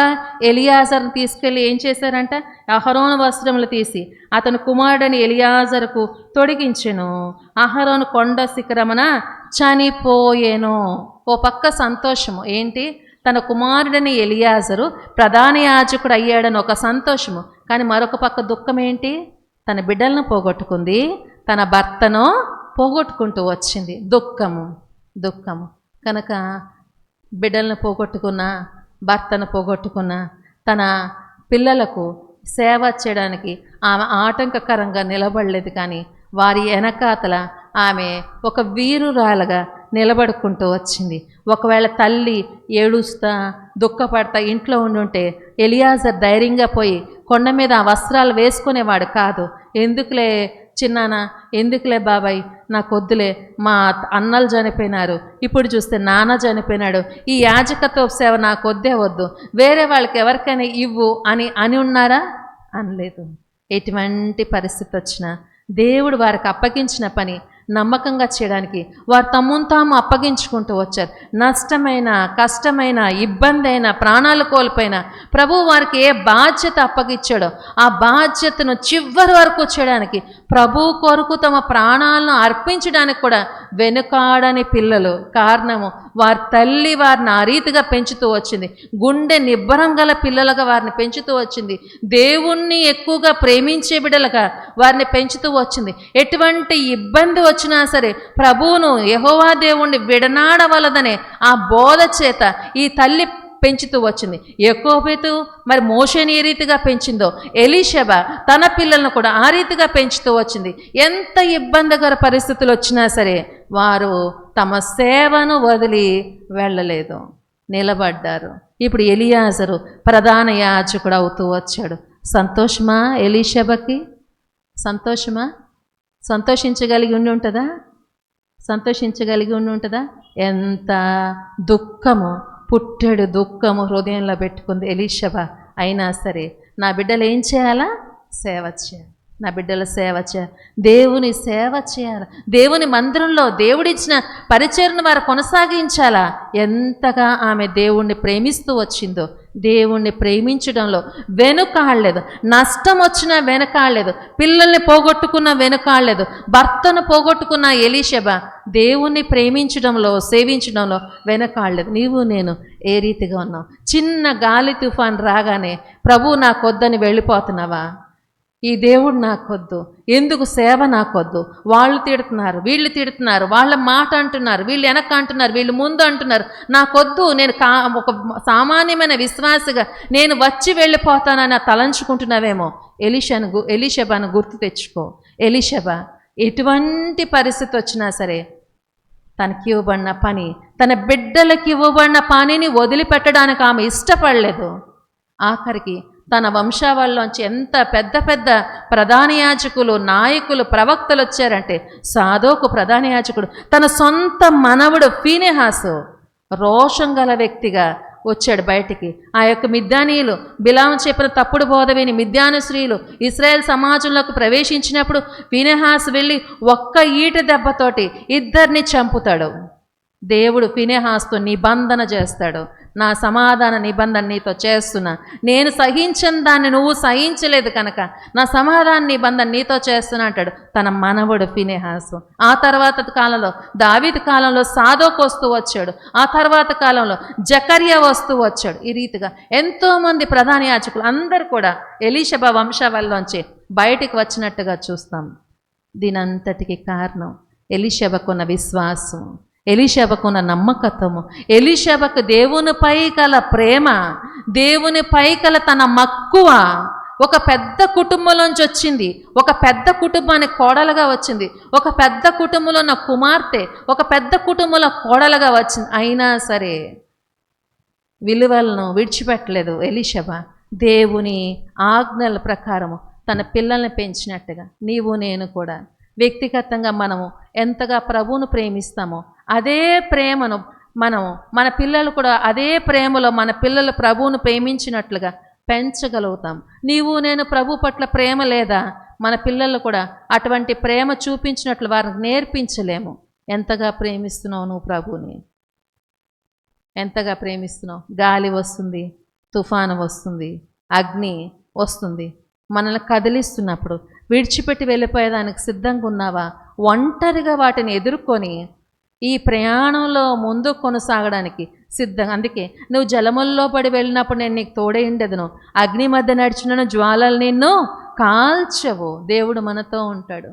Speaker 1: ఎలియాజర్ని తీసుకెళ్ళి ఏం చేశారంట? అహరోను వస్త్రములు తీసి అతని కుమారుడిని ఎలియాజరుకు తొడిగించెను. అహరోను కొండ శిఖరమున చనిపోయేను. ఓ పక్క సంతోషము ఏంటి? తన కుమారుడిని ఎలియాజరు ప్రధాన యాజకుడు అయ్యాడని ఒక సంతోషము. కానీ మరొక పక్క దుఃఖం ఏంటి? తన బిడ్డలను పోగొట్టుకుంది, తన భర్తను పోగొట్టుకుంటూ వచ్చింది. దుఃఖము. కనుక బిడ్డలను పోగొట్టుకున్న, భర్తను పోగొట్టుకున్న, తన పిల్లలకు సేవ చేయడానికి ఆమె ఆటంకకరంగా నిలబడలేదు. కానీ వారి వెనకాతల ఆమె ఒక వీరురాలుగా నిలబడుకుంటూ వచ్చింది. ఒకవేళ తల్లి ఏడుస్తా దుఃఖపడతా ఇంట్లో ఉండుంటే ఎలియాజర్ ధైర్యంగా పోయి కొండ మీద ఆ వస్త్రాలు వేసుకునేవాడు కాదు. ఎందుకులే చిన్నానా, ఎందుకులే బాబాయ్, నాకు వద్దులే, మా అన్నలు చనిపోయినారు, ఇప్పుడు చూస్తే నాన్న చనిపోయినాడు, ఈ యాజకత్వ సేవ నాకు వద్దే వద్దు, వేరే వాళ్ళకి ఎవరికైనా ఇవ్వు అని ఉన్నారా? అనలేదు. ఎటువంటి పరిస్థితి వచ్చినా దేవుడు వారికి అప్పగించిన పని నమ్మకంగా చేయడానికి వారు తమ్మును తాము అప్పగించుకుంటూ వచ్చారు. నష్టమైన, కష్టమైన, ఇబ్బంది అయినా, ప్రాణాలు కోల్పోయినా ప్రభువు వారికి ఏ బాధ్యత అప్పగించాడో ఆ బాధ్యతను చివరి వరకు చేయడానికి, ప్రభువు కొరకు తమ ప్రాణాలను అర్పించడానికి కూడా వెనుకాడని పిల్లలు. కారణము వారి తల్లి వారిని ఆ రీతిగా పెంచుతూ వచ్చింది. గుండె నిబ్బరం గల పిల్లలుగా వారిని పెంచుతూ వచ్చింది. దేవుణ్ణి ఎక్కువగా ప్రేమించే బిడ్డలుగా వారిని పెంచుతూ వచ్చింది. ఎటువంటి ఇబ్బంది వచ్చినా సరే ప్రభువును, యెహోవా దేవుణ్ణి విడనాడవలదనే ఆ బోధ చేత ఈ తల్లి పెంచుతూ వచ్చింది. యాకోబు మరి మోషేని ఏ రీతిగా పెంచిందో ఎలీషబా తన పిల్లలను కూడా ఆ రీతిగా పెంచుతూ వచ్చింది. ఎంత ఇబ్బందికర పరిస్థితులు వచ్చినా సరే వారు తమ సేవను వదిలి వెళ్ళలేదు, నిలబడ్డారు. ఇప్పుడు ఎలియాజరు ప్రధాన యాజకుడు అవుతూ వచ్చాడు. సంతోషమా ఎలీషబాకి? సంతోషమా? సంతోషించగలిగి ఉంటుందా? సంతోషించగలిగి ఉంటుందా? ఎంత దుఃఖము, పుట్టెడు దుఃఖము హృదయంలో పెట్టుకుంది ఎలీషబా. అయినా సరే నా బిడ్డలు ఏం చేయాలా? సేవ చేయాలి. నా బిడ్డల సేవ చేయాలి, దేవుని సేవ చేయాలి, దేవుని మందిరంలో దేవుడిచ్చిన పరిచర్ను వారు కొనసాగించాలా. ఎంతగా ఆమె దేవుణ్ణి ప్రేమిస్తూ వచ్చిందో, దేవుణ్ణి ప్రేమించడంలో వెనుకాడలేదు. నష్టం వచ్చినా వెనుకాడలేదు, పిల్లల్ని పోగొట్టుకున్న వెనుకాడలేదు, భర్తను పోగొట్టుకున్న ఎలీషబా దేవుణ్ణి ప్రేమించడంలో, సేవించడంలో వెనుకాడలేదు. నీవు నేను ఏ రీతిగా ఉన్నావు? చిన్న గాలి తుఫాన్ రాగానే ప్రభు నాకొద్దని వెళ్ళిపోతున్నావా? ఈ దేవుడు నాకొద్దు, ఎందుకు సేవ నాకొద్దు, వాళ్ళు తిడుతున్నారు, వీళ్ళు తిడుతున్నారు, వాళ్ళ మాట అంటున్నారు, వీళ్ళు వెనక అంటున్నారు, వీళ్ళు ముందు అంటున్నారు, నాకొద్దు, నేను ఒక సామాన్యమైన విశ్వాసిగా నేను వచ్చి వెళ్ళిపోతానని తలంచుకుంటున్నావేమో. ఎలీషబాను గుర్తు తెచ్చుకో. ఎలీషబా ఎటువంటి పరిస్థితి వచ్చినా సరే తనకి ఇవ్వబడిన పని, తన బిడ్డలకి ఇవ్వబడిన పనిని వదిలిపెట్టడానికి ఆమె ఇష్టపడలేదు. ఆఖరికి తన వంశావళిలోంచి ఎంత పెద్ద పెద్ద ప్రధాన యాజకులు, నాయకులు, ప్రవక్తలు వచ్చారంటే సాదోకు ప్రధాన యాజకుడు తన సొంత మనవడు ఫీనెహాసు రోషం గల వ్యక్తిగా వచ్చాడు బయటికి. ఆ యొక్క మిద్యానీయులు బిలాము చెప్పిన తప్పుడు బోధ విని మిద్యాను స్త్రీలు ఇశ్రాయేల్ సమాజంలోకి ప్రవేశించినప్పుడు ఫీనెహాసు వెళ్ళి ఒక్క ఈట దెబ్బతోటి ఇద్దరిని చంపుతాడు. దేవుడు ఫీనెహాసుతో నిబంధన చేస్తాడు. నా సమాధాన నిబంధన నీతో చేస్తున్నా, నేను సహించని దాన్ని నువ్వు సహించలేదు కనుక నా సమాధాన నిబంధన నీతో చేస్తున్నా అంటాడు తన మనవడు ఫీనెహాసు. ఆ తర్వాత కాలంలో దావీదు కాలంలో సాదోకు వస్తూ వచ్చాడు, ఆ తర్వాత కాలంలో జకర్యా వస్తూ వచ్చాడు. ఈ రీతిగా ఎంతోమంది ప్రధాన యాజకులు అందరూ కూడా ఎలీషబా వంశావళిలోంచి బయటికి వచ్చినట్టుగా చూస్తాం. దీనంతటికి కారణం ఎలీషబాకున్న విశ్వాసం, ఎలీషబాకున్న నమ్మకత్వము, ఎలీషబాకు దేవునిపై గల ప్రేమ, దేవునిపై గల తన మక్కువ. ఒక పెద్ద కుటుంబంలోంచి వచ్చింది, ఒక పెద్ద కుటుంబానికి కోడలుగా వచ్చింది, ఒక పెద్ద కుటుంబంలో ఉన్న కుమార్తె ఒక పెద్ద కుటుంబంలో కోడలుగా వచ్చింది. అయినా సరే విలువలను విడిచిపెట్టలేదు ఎలీషబా. దేవుని ఆజ్ఞల ప్రకారము తన పిల్లల్ని పెంచినట్టుగా నీవు నేను కూడా వ్యక్తిగతంగా మనము ఎంతగా ప్రభువును ప్రేమిస్తామో అదే ప్రేమను మన పిల్లలు కూడా అదే ప్రేమలో మన పిల్లలు ప్రభువును ప్రేమించినట్లుగా పెంచగలుగుతాం. నీవు నేను ప్రభు పట్ల ప్రేమ లేదా, మన పిల్లలు కూడా అటువంటి ప్రేమ చూపించినట్లు వారికి నేర్పించలేము. ఎంతగా ప్రేమిస్తున్నావు నువ్వు ప్రభువుని? ఎంతగా ప్రేమిస్తున్నావు? గాలి వస్తుంది, తుఫాను వస్తుంది, అగ్ని వస్తుంది, మనల్ని కదిలిస్తున్నప్పుడు విడిచిపెట్టి వెళ్ళిపోయేదానికి సిద్ధంగా ఉన్నావా? ఒంటరిగా వాటిని ఎదుర్కొని ఈ ప్రయాణంలో ముందు కొనసాగడానికి సిద్ధంగా. అందుకే నువ్వు జలముల్లో పడి వెళ్ళినప్పుడు నేను నీకు తోడే ఉండేదను, అగ్ని మధ్య నడిచినను జ్వాలలు నిన్ను కాల్చవు. దేవుడు మనతో ఉంటాడు.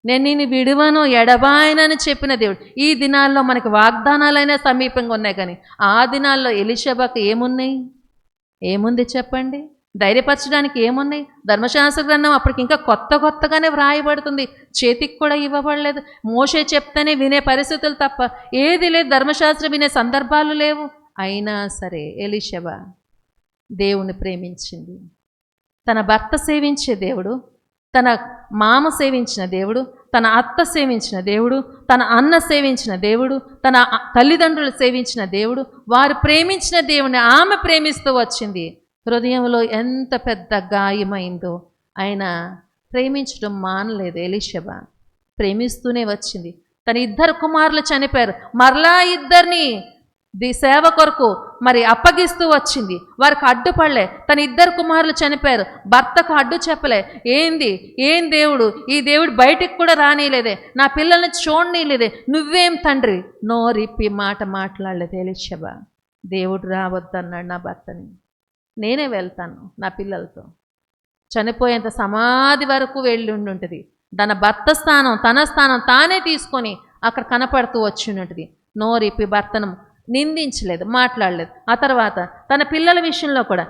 Speaker 1: నేను నిన్ను విడువను ఎడబాయనని చెప్పిన దేవుడు. ఈ దినాల్లో మనకి వాగ్దానాలైనా సమీపంగా ఉన్నాయి, కానీ ఆ దినాల్లో ఎలీషబాకు ఏమున్నాయి? ఏముంది చెప్పండి? ధైర్యపరచడానికి ఏమున్నాయి? ధర్మశాస్త్ర గ్రంథం అప్పటికి ఇంకా కొత్తగానే వ్రాయబడుతుంది, చేతికి కూడా ఇవ్వబడలేదు. మోషే చెప్తేనే వినే పరిస్థితులు తప్ప ఏది లేదు, ధర్మశాస్త్రం వినే సందర్భాలు లేవు. అయినా సరే ఎలీషబా దేవుణ్ణి ప్రేమించింది. తన భర్త సేవించే దేవుడు, తన మామ సేవించిన దేవుడు, తన అత్త సేవించిన దేవుడు, తన అన్న సేవించిన దేవుడు, తన తల్లిదండ్రులు సేవించిన దేవుడు, వారు ప్రేమించిన దేవుని ఆమె ప్రేమిస్తూ వచ్చింది. హృదయంలో ఎంత పెద్ద గాయమైందో. ఆయన ప్రేమించడం మానలేదు. ఎలీషబా ప్రేమిస్తూనే వచ్చింది. తన 2 కుమారులు చనిపోయారు, మరలా 2 సేవ కొరకు మరి అప్పగిస్తూ వచ్చింది. వారికి అడ్డుపడలే. తన 2 కుమారులు చనిపోయారు, భర్తకు అడ్డు చెప్పలే. ఏం దేవుడు, ఈ దేవుడు బయటికి కూడా రానిలేదే, నా పిల్లల్ని చూడనీలేదే, నువ్వేం తండ్రి? నోరిప్పి మాట మాట్లాడలేదు ఎలీషబా. దేవుడు రావద్దన్నాడు నా భర్తని, నేనే వెళ్తాను నా పిల్లలతో. చనిపోయేంత సమాధి వరకు వెళ్ళి ఉంటుంది. తన భర్త స్థానం, తన స్థానం తానే తీసుకొని అక్కడ కనపడుతూ వచ్చి ఉంటుంది. నోరిప్పి భర్తను నిందించలేదు, మాట్లాడలేదు. ఆ తర్వాత తన పిల్లల విషయంలో కూడా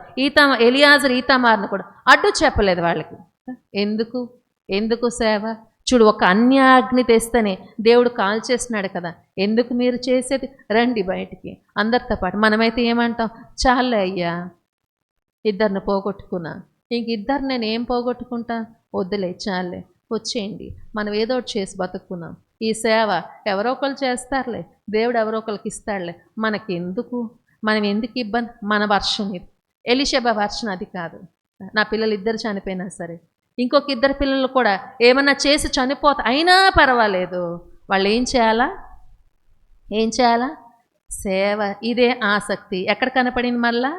Speaker 1: ఎలియాజరు ఈతామారును కూడా అడ్డు చెప్పలేదు వాళ్ళకి. ఎందుకు సేవ? చూడు, ఒక అన్యాగ్ని తెస్తేనే దేవుడు కాల్ చేస్తున్నాడు కదా, ఎందుకు మీరు చేసేది? రండి బయటికి అందరితో పాటు. మనమైతే ఏమంటాం? చాలే అయ్యా, 2 పోగొట్టుకున్నా, ఇంక 2 నేను ఏం పోగొట్టుకుంటా, వద్దులే చాలే, వచ్చేయండి, మనం ఏదో ఒకటి చేసి బతుకున్నాం. ఈ సేవ ఎవరో ఒకరు చేస్తారులే, దేవుడు ఎవరో ఒకరికి ఇస్తాడులే, మనకెందుకు, మనం ఎందుకు ఇబ్బంది? మన వర్షం ఇది. ఎలీషబా వర్షం అది కాదు. నా పిల్లలు 2 చనిపోయినా సరే, ఇంకొక 2 పిల్లలు కూడా ఏమన్నా చేసి చనిపోతా అయినా పర్వాలేదు, వాళ్ళు ఏం చేయాలా? సేవ. ఇదే ఆసక్తి ఎక్కడ కనపడింది? మళ్ళా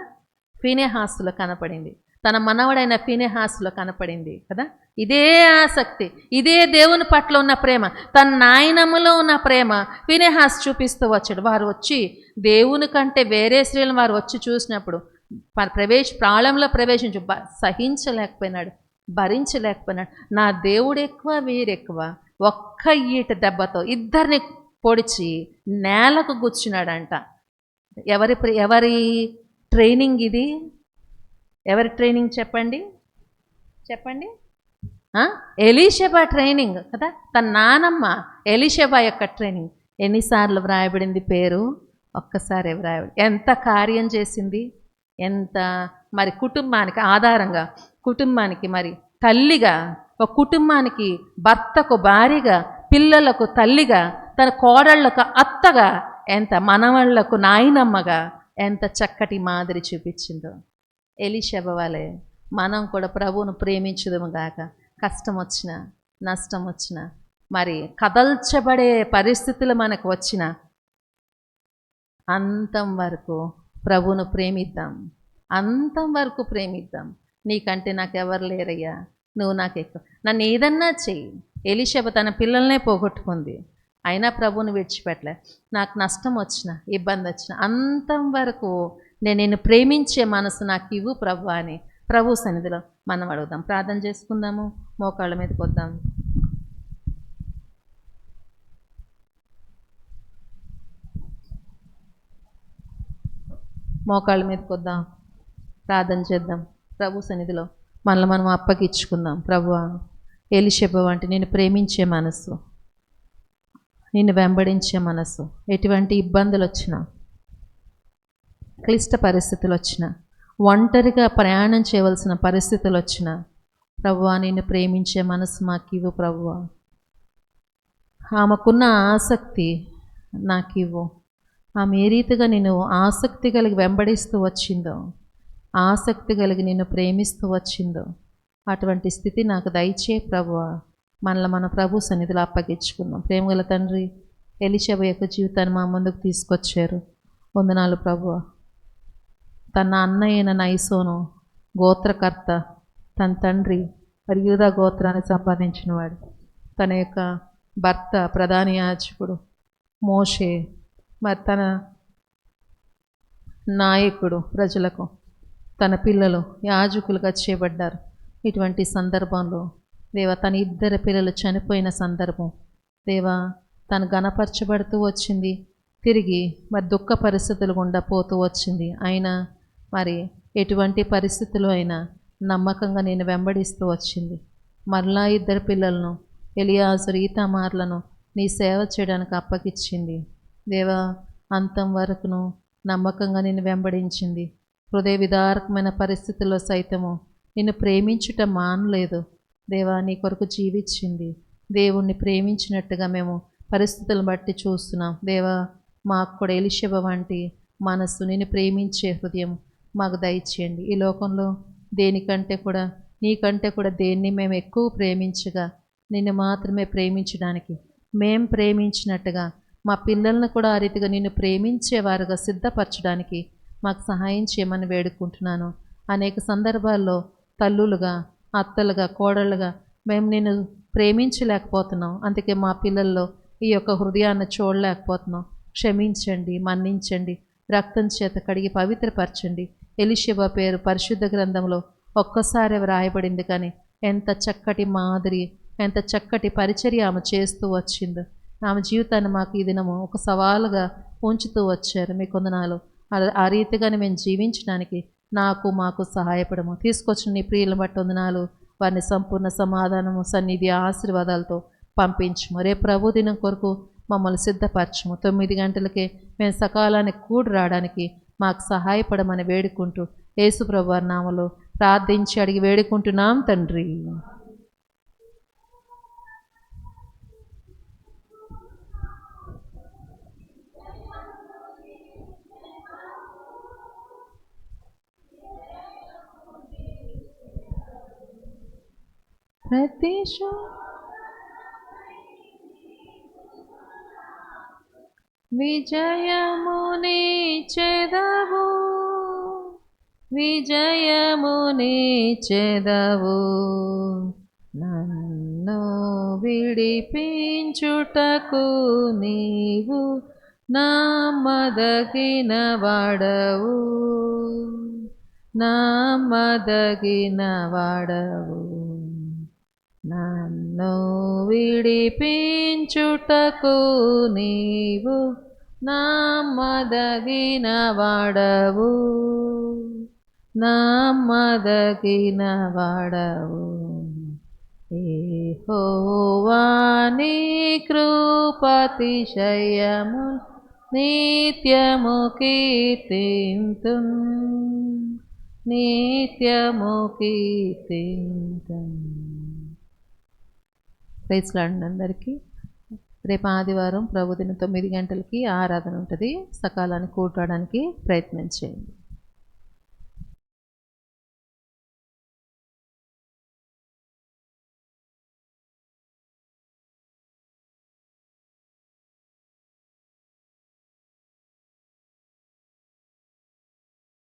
Speaker 1: ఫీనెహాసులో కనపడింది, తన మనవడైన ఫీనెహాసులో కనపడింది కదా. ఇదే ఆసక్తి, ఇదే దేవుని పట్ల ఉన్న ప్రేమ, తన నాయనమ్మలో ఉన్న ప్రేమ ఫీనెహాసు చూపిస్తూ వచ్చాడు. వారు వచ్చి దేవుని కంటే వేరే స్త్రీలను వారు వచ్చి చూసినప్పుడు ప్రాళంలో ప్రవేశించు సహించలేకపోయినాడు, భరించలేకపోయినాడు. నా దేవుడు ఎక్కువ, వీరెక్కువ. ఒక్క ఈట దెబ్బతో 2 పొడిచి నేలకు గుచ్చినాడంట. ఎవరి ట్రైనింగ్ ఇది? ఎవరి ట్రైనింగ్ చెప్పండి? ఎలీషబా ట్రైనింగ్ కదా. తన నానమ్మ ఎలీషబా యొక్క ట్రైనింగ్. ఎన్నిసార్లు వ్రాయబడింది పేరు? ఒక్కసారి వ్రాయబడి. ఎంత కార్యం చేసింది, ఎంత మరి కుటుంబానికి ఆధారంగా, కుటుంబానికి మరి తల్లిగా, ఒక కుటుంబానికి భర్తకు భార్యగా, పిల్లలకు తల్లిగా, తన కోడళ్లకు అత్తగా, ఎంత మనవళ్లకు నాయనమ్మగా ఎంత చక్కటి మాదిరి చూపించిందో. ఎలీషబా వలె మనం కూడా ప్రభువును ప్రేమించుదుము గాక. కష్టం వచ్చినా, నష్టం వచ్చినా, మరి కదల్చబడే పరిస్థితులు మనకు వచ్చినా, అంతం వరకు ప్రభువును ప్రేమిద్దాం, అంతం వరకు ప్రేమిద్దాం. నీకంటే నాకెవరు లేరయ్యా, నువ్వు నాకు ఎక్కువ, నన్ను ఏదన్నా చెయ్యి. ఎలీషబా తన పిల్లల్నే పోగొట్టుకుంది, అయినా ప్రభువుని విడిచిపెట్టలే. నాకు నష్టం వచ్చినా, ఇబ్బంది వచ్చినా, అంతం వరకు నేను నిన్ను ప్రేమించే మనసు నాకు ఇవ్వు ప్రభు అని ప్రభు సన్నిధిలో మనం అడుగుదాం. ప్రార్థన చేసుకుందాము. మోకాళ్ళ మీదకి వద్దాం. మోకాళ్ళ మీదకి వద్దాం, ప్రార్థన చేద్దాం. ప్రభు సన్నిధిలో మనల్ని మనం అప్పగించుకుందాం. ప్రభువా, ఎలీషబా వంటి నిన్ను ప్రేమించే మనసు, నిన్ను వెంబడించే మనసు, ఎటువంటి ఇబ్బందులు వచ్చినా, క్లిష్ట పరిస్థితులు వచ్చినా, ఒంటరిగా ప్రయాణం చేయవలసిన పరిస్థితులు వచ్చినా, ప్రభువా నిన్ను ప్రేమించే మనసు మాకివ్వు ప్రభువా. ఆమెకున్న ఆసక్తి నాకివ్వు. ఆమె ఏ రీతిగా నేను ఆసక్తి కలిగి వెంబడిస్తూ వచ్చిందో, ఆసక్తి కలిగి నిన్ను ప్రేమిస్తూ వచ్చిందో, అటువంటి స్థితి నాకు దయచే ప్రభువా. మనల్ని మన ప్రభు సన్నిధిలో అప్పగించుకుందాం. ప్రేమగల తండ్రి, ఎలీషబా యొక్క జీవితాన్ని మా ముందుకు తీసుకొచ్చారు. వందనాలు ప్రభువా. తన అన్నయ్యన నైసోను గోత్రకర్త, తన తండ్రి మరి యూదా గోత్రాన్ని సంపాదించినవాడు, తన యొక్క భర్త ప్రధాన యాజకుడు మోషే, మరి తన నాయకుడు ప్రజలకు, తన పిల్లలు యాజకులుగా చేయబడ్డారు. ఇటువంటి సందర్భంలో దేవా, తన 2 పిల్లలు చనిపోయిన సందర్భం దేవా, తను గణపరచబడుతూ వచ్చింది, తిరిగి మరి దుఃఖ పరిస్థితులు గుండా పోతూ వచ్చింది. అయినా మరి ఎటువంటి పరిస్థితులు అయినా నమ్మకంగా నేను వెంబడిస్తూ వచ్చింది. మరలా 2 పిల్లలను ఎలియాజరు ఈతామార్లను నీ సేవ చేయడానికి అప్పగిచ్చింది. దేవా, అంతం వరకును నమ్మకంగా నిన్ను వెంబడించింది. హృదయ విదారకమైన పరిస్థితుల్లో సైతము నిన్ను ప్రేమించుట మానలేదు. దేవా, నీ కొరకు జీవించింది. దేవుణ్ణి ప్రేమించినట్టుగా మేము పరిస్థితులను బట్టి చూస్తున్నాం. దేవా, మాకు కూడా ఎలీషా వంటి మనస్సు, నిన్ను ప్రేమించే హృదయం మాకు దయచేయండి. ఈ లోకంలో దేనికంటే కూడా, నీకంటే కూడా దేన్ని మేము ఎక్కువ ప్రేమించగా నిన్ను మాత్రమే ప్రేమించడానికి, మేం ప్రేమించినట్టుగా మా పిల్లలను కూడా ఆ రీతిగా నిన్ను ప్రేమించేవారుగా సిద్ధపరచడానికి మాకు సహాయం చేయమని వేడుకుంటున్నాను. అనేక సందర్భాల్లో తల్లులుగా, అత్తలుగా, కోడళ్ళుగా మేము నిన్ను ప్రేమించలేకపోతున్నాం. అందుకే మా పిల్లల్లో ఈ యొక్క హృదయాన్ని చూడలేకపోతున్నాం. క్షమించండి, మన్నించండి, రక్తం చేత కడిగి పవిత్రపరచండి. ఎలీషా పేరు పరిశుద్ధ గ్రంథంలో ఒక్కసారి వ్రాయబడింది, కానీ ఎంత చక్కటి మాదిరి, ఎంత చక్కటి పరిచర్య ఆమె చేస్తూ వచ్చిందో. ఆమె జీవితాన్ని మాకు ఈ దినము ఒక సవాలుగా ఉంచుతూ వచ్చారు. మీ కొందనాలు. ఆ రీతిగానే మేము జీవించడానికి మాకు సహాయపడము. తీసుకొచ్చిన నీ ప్రియులను బట్టి వందనాలు. వారిని సంపూర్ణ సమాధానము, సన్నిధి, ఆశీర్వాదాలతో పంపించము. రేపు ప్రభు దినం కొరకు మమ్మల్ని సిద్ధపరచము. 9 గంటలకే మేము సకాలానికి కూడి రావడానికి మాకు సహాయపడమని వేడుకుంటూ యేసు ప్రభు వారి నామములో ప్రార్థించి అడిగి వేడుకుంటున్నాం తండ్రి. ప్రతిశో విజయముని చెదవు, విజయముని చెదవు, నన్ను విడిపించుటకు నీవు నమ్మదగిన వాడవు, నమ్మదగిన వాడవు. నన్ను విడిపించుటకు నీవు నమ్మదగిన వాడవు, నమ్మదగిన వాడవు. యెహోవా నీ కృపాతిశయము నిత్యము కీర్తింతున్, నిత్యము కీర్తింతున్. ప్రైజ్ లార్డ్ అందరికీ. రేపు ఆదివారం ప్రభుదిన 9 గంటలకి ఆరాధన ఉంటుంది. సకాలానికి కూడడానికి ప్రయత్నం చేయండి.